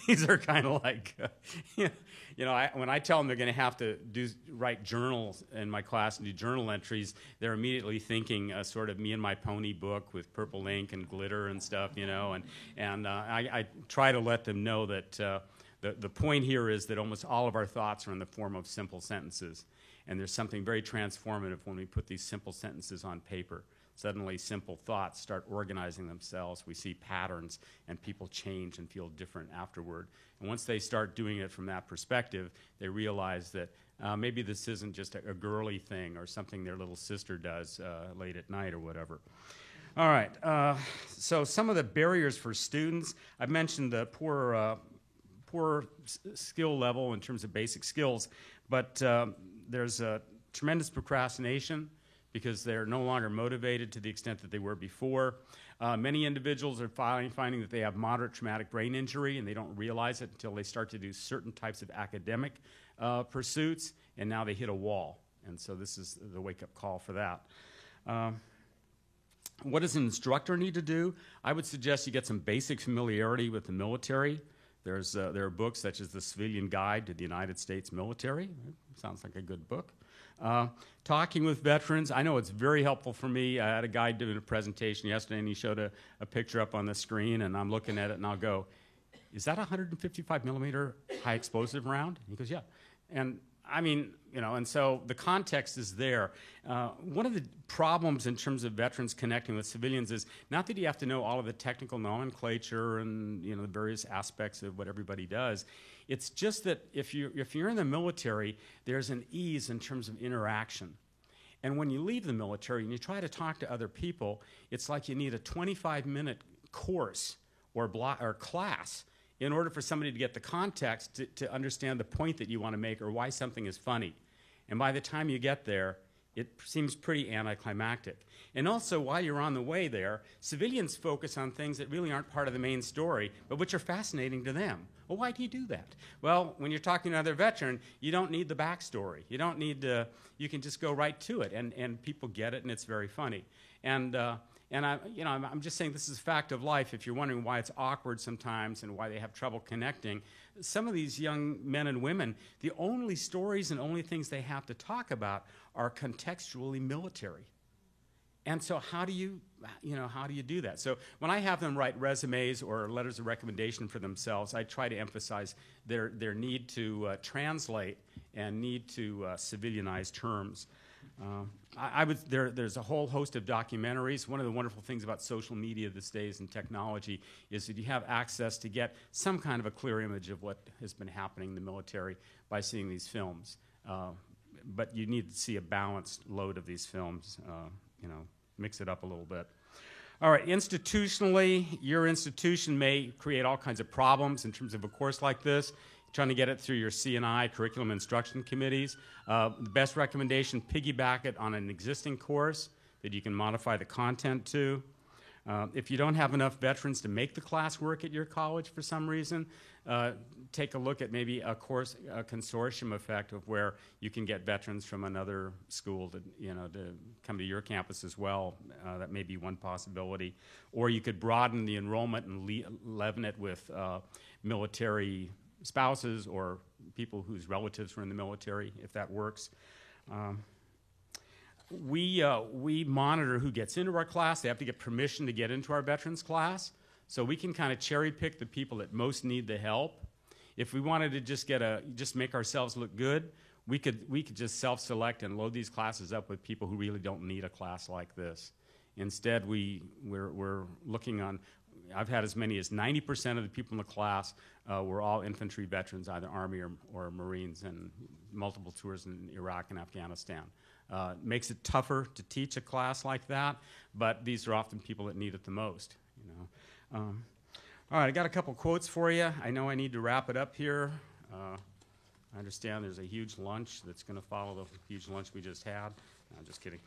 Speaker 3: These are kind of like, when I tell them they're going to have to write journals in my class and do journal entries, they're immediately thinking sort of Me and My Pony book with purple ink and glitter and stuff, and I try to let them know that the point here is that almost all of our thoughts are in the form of simple sentences. And there's something very transformative when we put these simple sentences on paper. Suddenly, simple thoughts start organizing themselves. We see patterns, and people change and feel different afterward. And once they start doing it from that perspective, they realize that maybe this isn't just a girly thing or something their little sister does late at night or whatever. All right, so some of the barriers for students. I've mentioned the poor skill level in terms of basic skills, but there's a tremendous procrastination because they're no longer motivated to the extent that they were before. Many individuals are finding that they have moderate traumatic brain injury, and they don't realize it until they start to do certain types of academic pursuits, and now they hit a wall. And so this is the wake-up call for that. What does an instructor need to do? I would suggest you get some basic familiarity with the military. There are books such as The Civilian Guide to the United States Military. Sounds like a good book. Talking with veterans, I know it's very helpful for me. I had a guy doing a presentation yesterday, and he showed a picture up on the screen, and I'm looking at it, and I'll go, is that a 155 millimeter high explosive round? And he goes, yeah. And I mean, and so the context is there. One of the problems in terms of veterans connecting with civilians is not that you have to know all of the technical nomenclature and the various aspects of what everybody does. It's just that if you're in the military, there's an ease in terms of interaction. And when you leave the military and you try to talk to other people, it's like you need a 25-minute course or class in order for somebody to get the context to understand the point that you want to make or why something is funny. And by the time you get there, it seems pretty anticlimactic. And also, while you're on the way there, civilians focus on things that really aren't part of the main story, but which are fascinating to them. Well, why do you do that? Well, when you're talking to another veteran, you don't need the backstory. You don't need to, you can just go right to it, and people get it, and it's very funny. And I'm just saying this is a fact of life. If you're wondering why it's awkward sometimes and why they have trouble connecting, some of these young men and women, the only stories and only things they have to talk about are contextually military. And so how do you do that? So when I have them write resumes or letters of recommendation for themselves, I try to emphasize their need to translate and need to civilianize terms.
Speaker 4: there's a whole host of documentaries. One of the wonderful things about social media these days and technology is that you have access to get some kind of a clear image of what has been happening in the military by seeing these films. But you need to see a balanced load of these films, mix it up a little bit. All right, institutionally, your institution may create all kinds of problems in terms of a course like this, trying to get it through your C&I, curriculum instruction committees. The best recommendation, piggyback it on an existing course that you can modify the content to. If you don't have enough veterans to make the class work at your college for some reason, take a look at maybe a consortium effect of where you can get veterans from another school to come to your campus as well. That may be one possibility. Or you could broaden the enrollment and leaven it with military spouses or people whose relatives were in the military, if that works. We monitor who gets into our class. They have to get permission to get into our veterans class. So we can kind of cherry pick the people that most need the help. If we wanted to just make ourselves look good, we could just self-select and load these classes up with people who really don't need a class like this. Instead, we're looking on. I've had as many as 90% of the people in the class were all infantry veterans, either Army or Marines, and multiple tours in Iraq and Afghanistan. Makes it tougher to teach a class like that, but these are often people that need it the most. All right, I got a couple quotes for you. I know I need to wrap it up here. I understand there's a huge lunch that's going to follow the huge lunch we just had. No, I'm just kidding.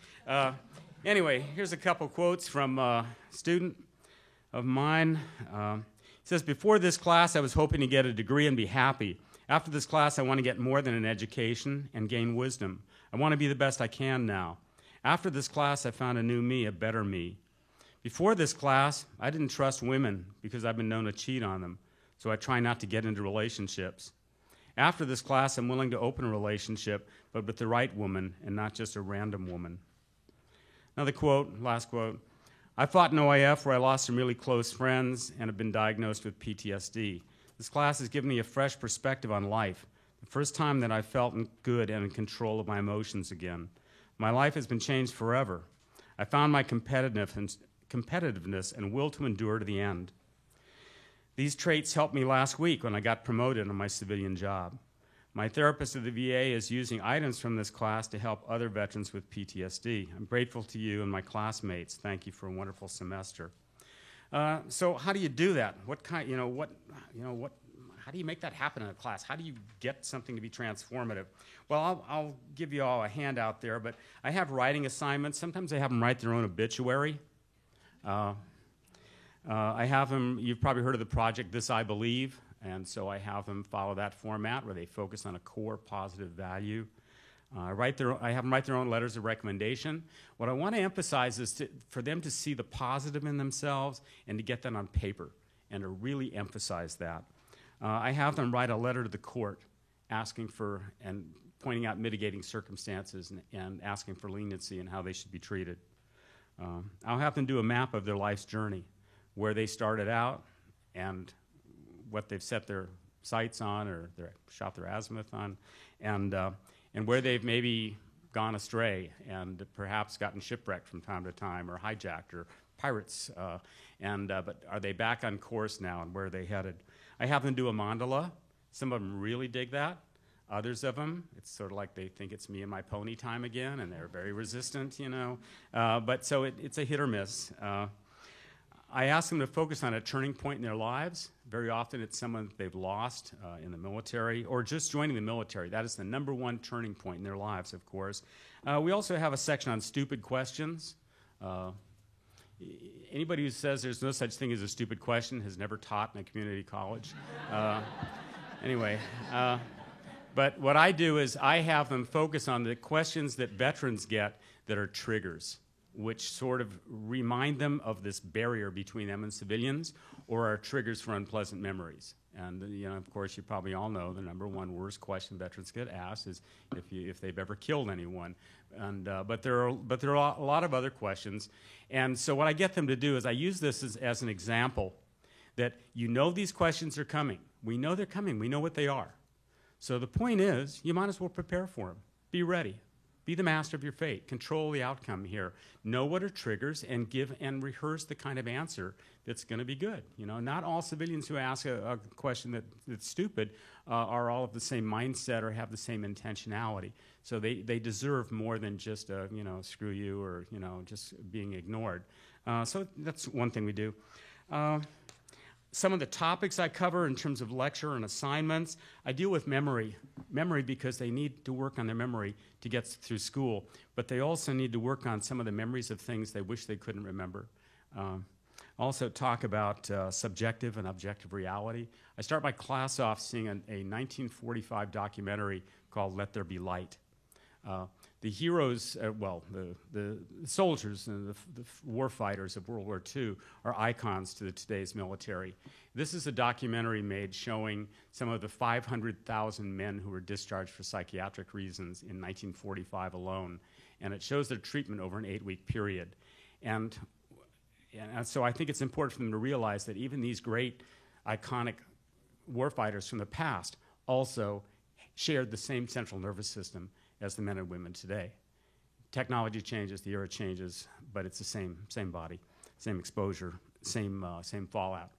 Speaker 4: Anyway, here's a couple quotes from a student of mine. It says, "Before this class, I was hoping to get a degree and be happy. After this class, I want to get more than an education and gain wisdom. I want to be the best I can now. After this class, I found a new me, a better me. Before this class, I didn't trust women because I've been known to cheat on them, so I try not to get into relationships. After this class, I'm willing to open a relationship, but with the right woman and not just a random woman." Another quote, last quote, "I fought in OIF where I lost some really close friends and have been diagnosed with PTSD. This class has given me a fresh perspective on life, the first time that I felt good and in control of my emotions again. My life has been changed forever. I found my competitiveness and will to endure to the end. These traits helped me last week when I got promoted on my civilian job. My therapist at the VA is using items from this class to help other veterans with PTSD. I'm grateful to you and my classmates. Thank you for a wonderful semester." So how do you do that? How do you make that happen in a class? How do you get something to be transformative? Well, I'll give you all a handout there, but I have writing assignments. Sometimes I have them write their own obituary. I have them, you've probably heard of the project This I Believe, and so I have them follow that format where they focus on a core positive value. I have them write their own letters of recommendation. What I want to emphasize is for them to see the positive in themselves and to get that on paper and to really emphasize that. I have them write a letter to the court asking for and pointing out mitigating circumstances and asking for leniency and how they should be treated. I'll have them do a map of their life's journey, where they started out and what they've set their sights on or shot their azimuth on, and where they've maybe gone astray and perhaps gotten shipwrecked from time to time or hijacked or pirates. But are they back on course now and where are they headed? I have them do a mandala. Some of them really dig that. Others of them, it's sort of like they think it's me and my pony time again, and they're very resistant, But so it's a hit or miss. I ask them to focus on a turning point in their lives. Very often it's someone that they've lost in the military or just joining the military. That is the number one turning point in their lives, of course. We also have a section on stupid questions. Anybody who says there's no such thing as a stupid question has never taught in a community college. Anyway, but what I do is I have them focus on the questions that veterans get that are triggers, which sort of remind them of this barrier between them and civilians or are triggers for unpleasant memories. And of course, you probably all know the number one worst question veterans get asked is if they've ever killed anyone. And but there are a lot of other questions. And so what I get them to do is I use this as an example that these questions are coming. We know they're coming. We know what they are. So the point is, you might as well prepare for them. Be ready. Be the master of your fate. Control the outcome here. Know what are triggers and give and rehearse the kind of answer that's going to be good. You know, not all civilians who ask a question that's stupid are all of the same mindset or have the same intentionality. So they deserve more than just a, you know, screw you or, you know, just being ignored. So that's one thing we do. Some of the topics I cover in terms of lecture and assignments, I deal with memory. Memory because they need to work on their memory to get through school, but they also need to work on some of the memories of things they wish they couldn't remember. Also talk about subjective and objective reality. I start my class off seeing a 1945 documentary called Let There Be Light. The heroes, the soldiers and the war fighters of World War II are icons to today's military. This is a documentary made showing some of the 500,000 men who were discharged for psychiatric reasons in 1945 alone, and it shows their treatment over an 8-week period. And so I think it's important for them to realize that even these great, iconic warfighters from the past also shared the same central nervous system as the men and women today. Technology changes, the era changes, but it's the same body, same exposure, same fallout.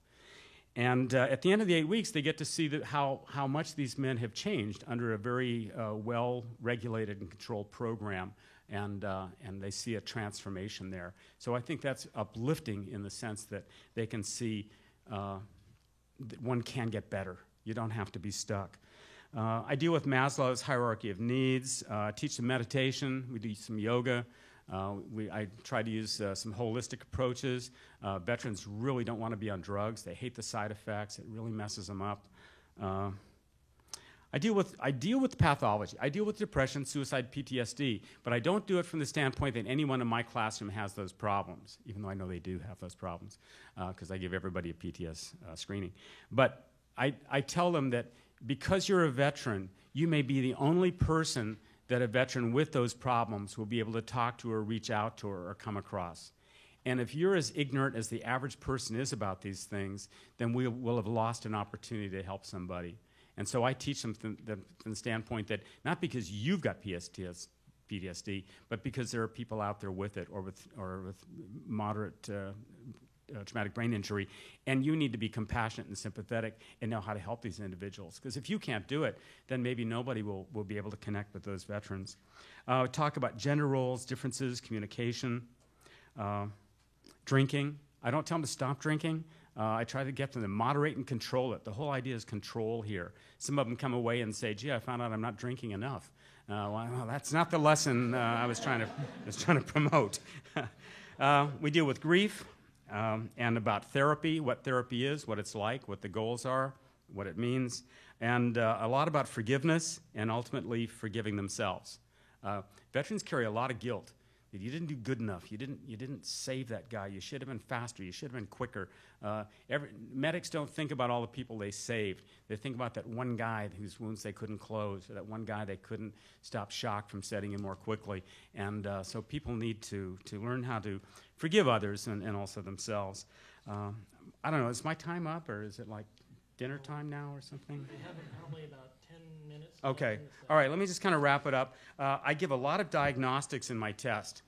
Speaker 4: And at the end of the 8 weeks, they get to see how much these men have changed under a very well-regulated and controlled program, and they see a transformation there. So I think that's uplifting in the sense that they can see that one can get better. You don't have to be stuck. I deal with Maslow's hierarchy of needs, teach some meditation, we do some yoga. I try to use some holistic approaches. Veterans really don't want to be on drugs. They hate the side effects. It really messes them up. I deal with pathology. I deal with depression, suicide, PTSD, but I don't do it from the standpoint that anyone in my classroom has those problems, even though I know they do have those problems, because I give everybody a PTS screening. But I tell them that because you're a veteran, you may be the only person that a veteran with those problems will be able to talk to or reach out to or come across. And if you're as ignorant as the average person is about these things, then we will have lost an opportunity to help somebody. And so I teach them from the standpoint that not because you've got PTSD, but because there are people out there with it or with moderate traumatic brain injury, and you need to be compassionate and sympathetic and know how to help these individuals. Because if you can't do it, then maybe nobody will be able to connect with those veterans. Talk about gender roles, differences, communication, drinking. I don't tell them to stop drinking. I try to get them to moderate and control it. The whole idea is control here. Some of them come away and say, gee, I found out I'm not drinking enough. Well, that's not the lesson I was trying to promote. We deal with grief. And about therapy, what therapy is, what it's like, what the goals are, what it means, and a lot about forgiveness and ultimately forgiving themselves. Veterans carry a lot of guilt. You didn't do good enough. You didn't save that guy. You should have been faster. You should have been quicker. Medics don't think about all the people they saved. They think about that one guy whose wounds they couldn't close, or that one guy they couldn't stop shock from setting in more quickly. And so people need to learn how to forgive others and also themselves. I don't know, is my time up, or is it like dinner time now or something?
Speaker 5: We have probably about 10 minutes.
Speaker 4: Okay. All right, let me just kind of wrap it up. I give a lot of diagnostics in my test,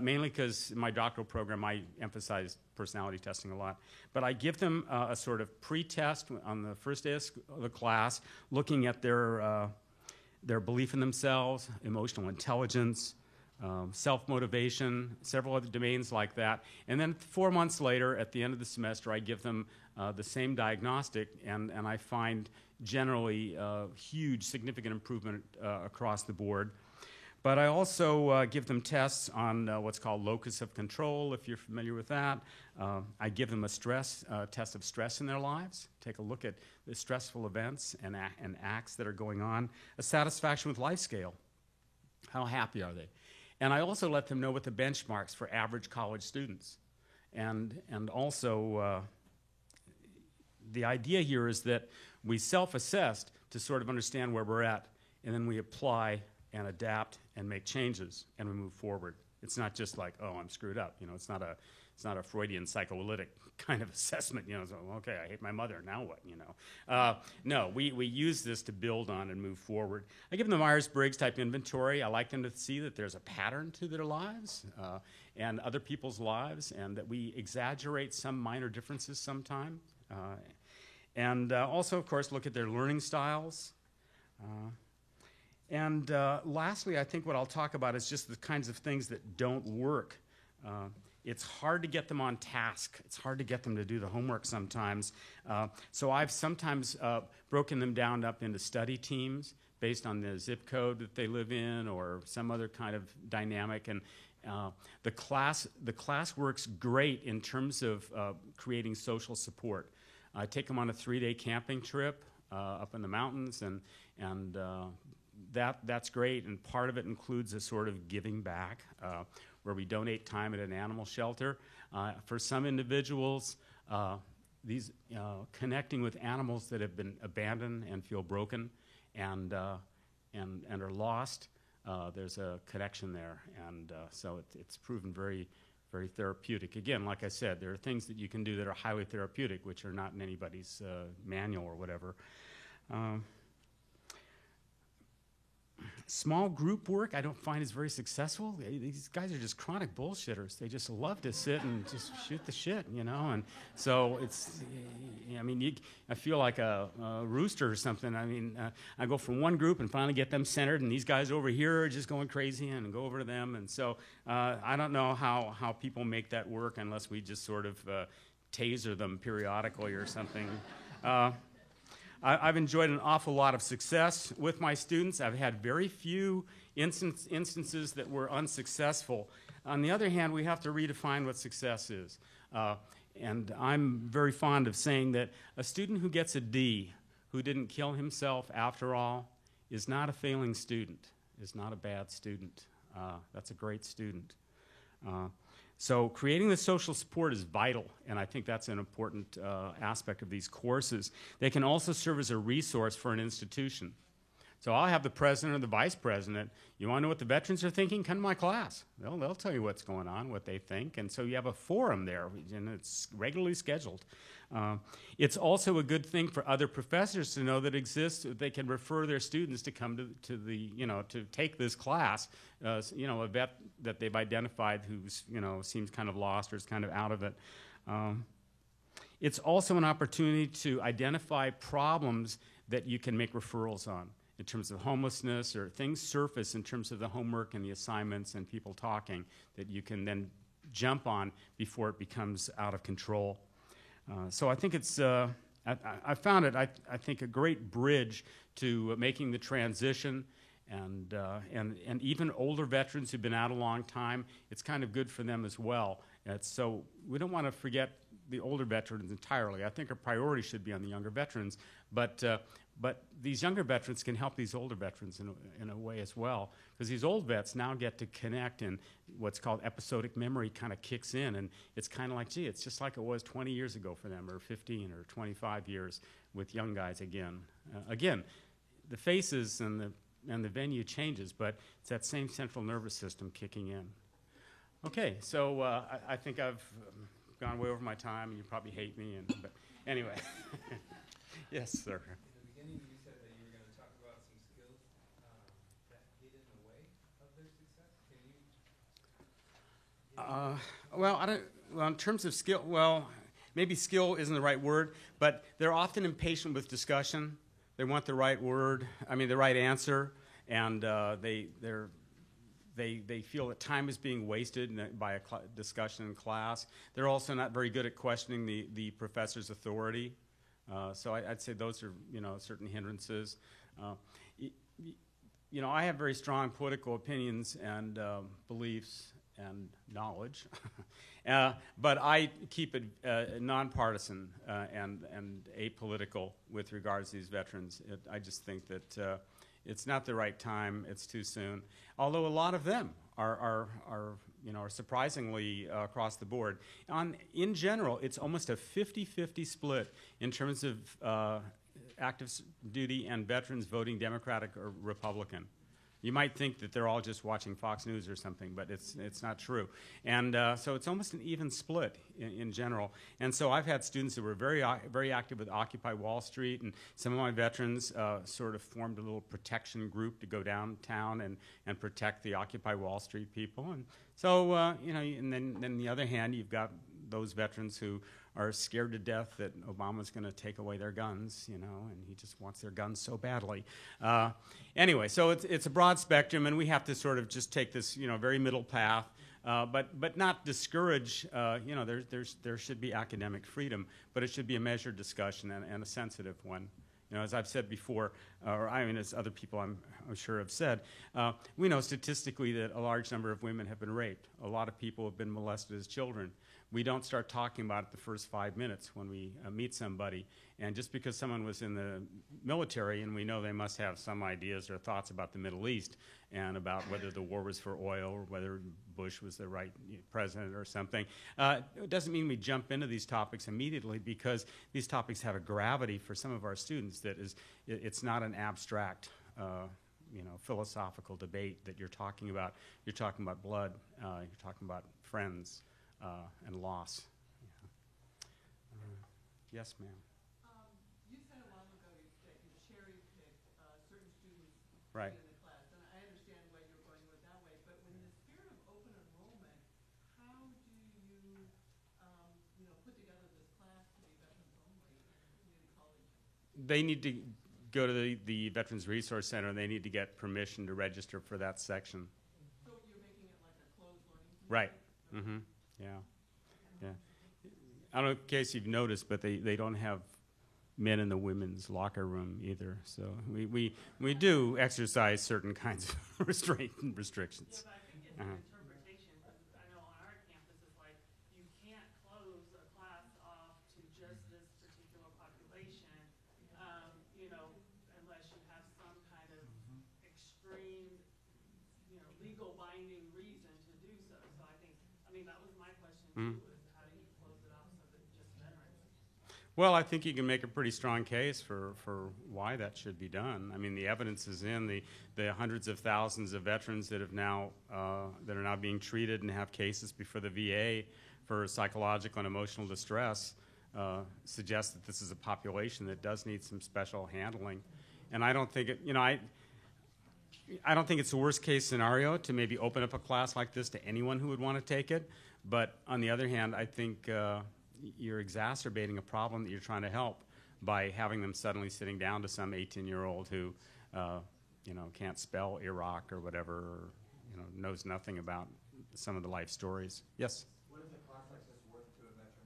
Speaker 4: mainly because in my doctoral program I emphasize personality testing a lot. But I give them a sort of pre-test on the first day of the class, looking at their belief in themselves, emotional intelligence, self-motivation, several other domains like that. And then 4 months later, at the end of the semester, I give them the same diagnostic, and I find generally huge, significant improvement across the board. But I also give them tests on what's called locus of control, if you're familiar with that. I give them a test of stress in their lives, take a look at the stressful events and acts that are going on. A satisfaction with life scale, how happy are they? And I also let them know what the benchmarks for average college students. And also, the idea here is that we self-assessed to sort of understand where we're at, and then we apply and adapt and make changes, and we move forward. It's not just like, oh, I'm screwed up. You know, it's not a Freudian psychoanalytic kind of assessment. You know, so, okay, I hate my mother. Now what? You know, no. We use this to build on and move forward. I give them the Myers-Briggs type inventory. I like them to see that there's a pattern to their lives and other people's lives, and that we exaggerate some minor differences sometimes. And also, of course, look at their learning styles. And lastly, I think what I'll talk about is just the kinds of things that don't work. It's hard to get them on task. It's hard to get them to do the homework sometimes. So I've sometimes broken them down up into study teams based on the zip code that they live in or some other kind of dynamic. And the class works great in terms of creating social support. I take them on a 3-day camping trip up in the mountains, and that's great. And part of it includes a sort of giving back, where we donate time at an animal shelter. For some individuals, these connecting with animals that have been abandoned and feel broken and are lost, there's a connection there, and so it's proven very, very therapeutic. Again, like I said, there are things that you can do that are highly therapeutic, which are not in anybody's manual or whatever. Small group work I don't find is very successful. These guys are just chronic bullshitters. They just love to sit and just shoot the shit, you know. And so it's, I mean, I feel like a rooster or something. I mean, I go from one group and finally get them centered, and these guys over here are just going crazy and go over to them. And so I don't know how people make that work unless we just sort of taser them periodically or something. I've enjoyed an awful lot of success with my students. I've had very few instances that were unsuccessful. On the other hand, we have to redefine what success is. And I'm very fond of saying that a student who gets a D, who didn't kill himself after all, is not a failing student, is not a bad student. That's a great student. So creating the social support is vital, and I think that's an important aspect of these courses. They can also serve as a resource for an institution. So I'll have the president or the vice president. You want to know what the veterans are thinking? Come to my class. They'll tell you what's going on, what they think. And so you have a forum there, and it's regularly scheduled. It's also a good thing for other professors to know that exists. They can refer their students to come to the, you know, to take this class. You know, a vet that they've identified who's, you know, seems kind of lost or is kind of out of it. It's also an opportunity to identify problems that you can make referrals on in terms of homelessness, or things surface in terms of the homework and the assignments and people talking that you can then jump on before it becomes out of control. So I think it's, I found it, I think, a great bridge to making the transition, and even older veterans who've been out a long time, it's kind of good for them as well. So we don't want to forget the older veterans entirely. I think our priority should be on the younger veterans, but these younger veterans can help these older veterans in a way as well, because these old vets now get to connect, and what's called episodic memory kind of kicks in, and it's kind of like, gee, it's just like it was 20 years ago for them, or 15 or 25 years with young guys again. Again, the faces and the venue changes, but it's that same central nervous system kicking in. Okay, so I think I've gone way over my time, and you probably hate me, but anyway. Yes, sir.
Speaker 6: You said that you were going to talk about some skills that get in the way of their success. Can you?
Speaker 4: Well, in terms of skill, well, maybe skill isn't the right word, but they're often impatient with discussion. They want the right word, the right answer, and they feel that time is being wasted by a discussion in class. They're also not very good at questioning the professor's authority. So I'd say those are, certain hindrances. I have very strong political opinions and beliefs and knowledge, but I keep it nonpartisan and apolitical with regards to these veterans. I just think that it's not the right time. It's too soon. Although a lot of them are surprisingly across the board. In general, it's almost a 50-50 split in terms of active duty and veterans voting Democratic or Republican. You might think that they're all just watching Fox News or something, but it's not true. And so it's almost an even split in general. And so I've had students that were very active with Occupy Wall Street, and some of my veterans sort of formed a little protection group to go downtown and protect the Occupy Wall Street people. And so, and then on the other hand, you've got those veterans who are scared to death that Obama's going to take away their guns, and he just wants their guns so badly. Anyway, so it's a broad spectrum, and we have to sort of just take this, very middle path, but not discourage. There should be academic freedom, but it should be a measured discussion and a sensitive one. As I've said before, as other people I'm sure have said, we know statistically that a large number of women have been raped. A lot of people have been molested as children. We don't start talking about it the first 5 minutes when we meet somebody. And just because someone was in the military and we know they must have some ideas or thoughts about the Middle East and about whether the war was for oil or whether Bush was the right president or something, it doesn't mean we jump into these topics immediately, because these topics have a gravity for some of our students that it's not an abstract philosophical debate that you're talking about. You're talking about blood. You're talking about friends. And loss. Yes, ma'am.
Speaker 7: You said a while ago that you cherry-picked certain students
Speaker 4: Right.
Speaker 7: in the class, and I understand why you're going with that way, but in the spirit of open enrollment, how do you, put together this class to be veterans only in community college?
Speaker 4: They need to go to the Veterans Resource Center, and they need to get permission to register for that section.
Speaker 7: So you're making it like a closed learning community?
Speaker 4: Right. Mm-hmm. Yeah. I don't know in case you've noticed, but they don't have men in the women's locker room either. So we do exercise certain kinds of restrictions.
Speaker 8: Yeah, but I think it's an interpretation, because I know on our campus it's like you can't close a class off to just this particular population, unless you have some kind of extreme, legal binding reason to do so. So that was my question too, is how do you close it off so that just veterans?
Speaker 4: Well, I think you can make a pretty strong case for why that should be done. I mean, the evidence is in the hundreds of thousands of veterans that are now being treated and have cases before the VA for psychological and emotional distress suggests that this is a population that does need some special handling. And I don't think I don't think it's the worst case scenario to maybe open up a class like this to anyone who would want to take it. But on the other hand, I think you're exacerbating a problem that you're trying to help by having them suddenly sitting down to some 18-year-old who, can't spell Iraq or whatever, or, knows nothing about some of the life stories. Yes?
Speaker 9: What is a class like this worth to a veteran?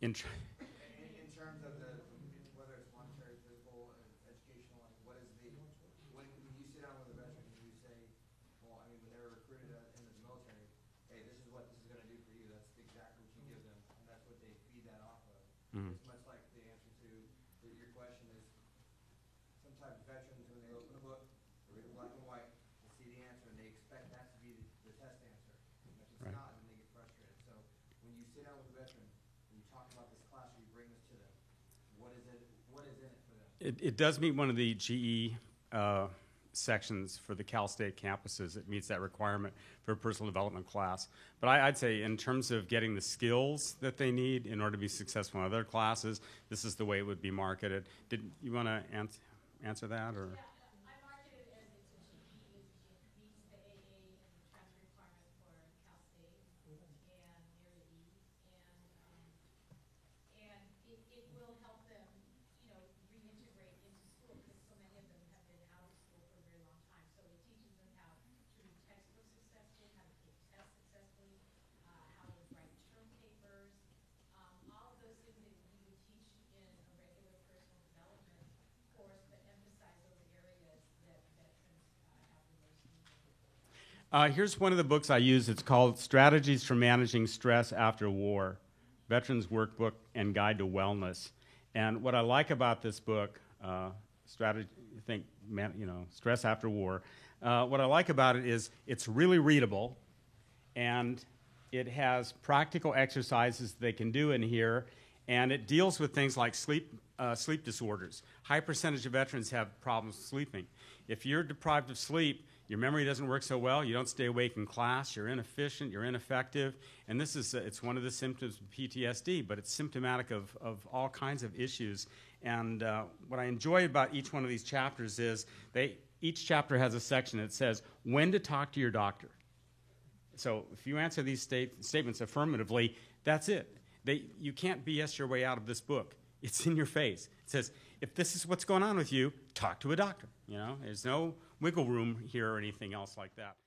Speaker 4: In
Speaker 9: terms of whether it's monetary, physical, educational, what is when you sit down with a veteran and you say, when they were recruited into the military, hey, this is what this is going to do for you. That's exactly what you give them, and that's what they feed that off of.
Speaker 4: Mm-hmm.
Speaker 9: It's much like the answer to your question is, sometimes veterans, when they open a book, they read it black and white, they see the answer, and they expect that to be the test answer. And if it's
Speaker 4: Right.
Speaker 9: not, then they get frustrated. So when you sit down with a veteran and you talk about this class, or you bring this to them, what is in it for them?
Speaker 4: It does meet one of the GE sections for the Cal State campuses. It meets that requirement for a personal development class. But I'd say in terms of getting the skills that they need in order to be successful in other classes, this is the way it would be marketed. Did you want to answer that? Or?
Speaker 10: Yeah, I market it as it's a GE. It meets the AA and the transfer requirement for Cal State and near the E. And it will help them, reintegrate into school, because so many of them have been out of school for a very long time. So it teaches them how to read textbooks successfully, how to take tests successfully, how to write term papers, all of those things that you would teach in a regular personal development course, but emphasize those areas that veterans have the most need.
Speaker 4: Here's one of the books I use. It's called Strategies for Managing Stress After War, Veterans Workbook and Guide to Wellness. And what I like about this book, Stress After War, what I like about it is it's really readable, and it has practical exercises they can do in here, And it deals with things like sleep disorders. High percentage of veterans have problems sleeping. If you're deprived of sleep, your memory doesn't work so well, you don't stay awake in class, you're inefficient, you're ineffective, and this is, it's one of the symptoms of PTSD, but it's symptomatic of all kinds of issues. And what I enjoy about each one of these chapters is each chapter has a section that says when to talk to your doctor. So if you answer these statements affirmatively, that's it. You can't BS your way out of this book. It's in your face. It says, if this is what's going on with you, talk to a doctor. You know, there's no wiggle room here or anything else like that.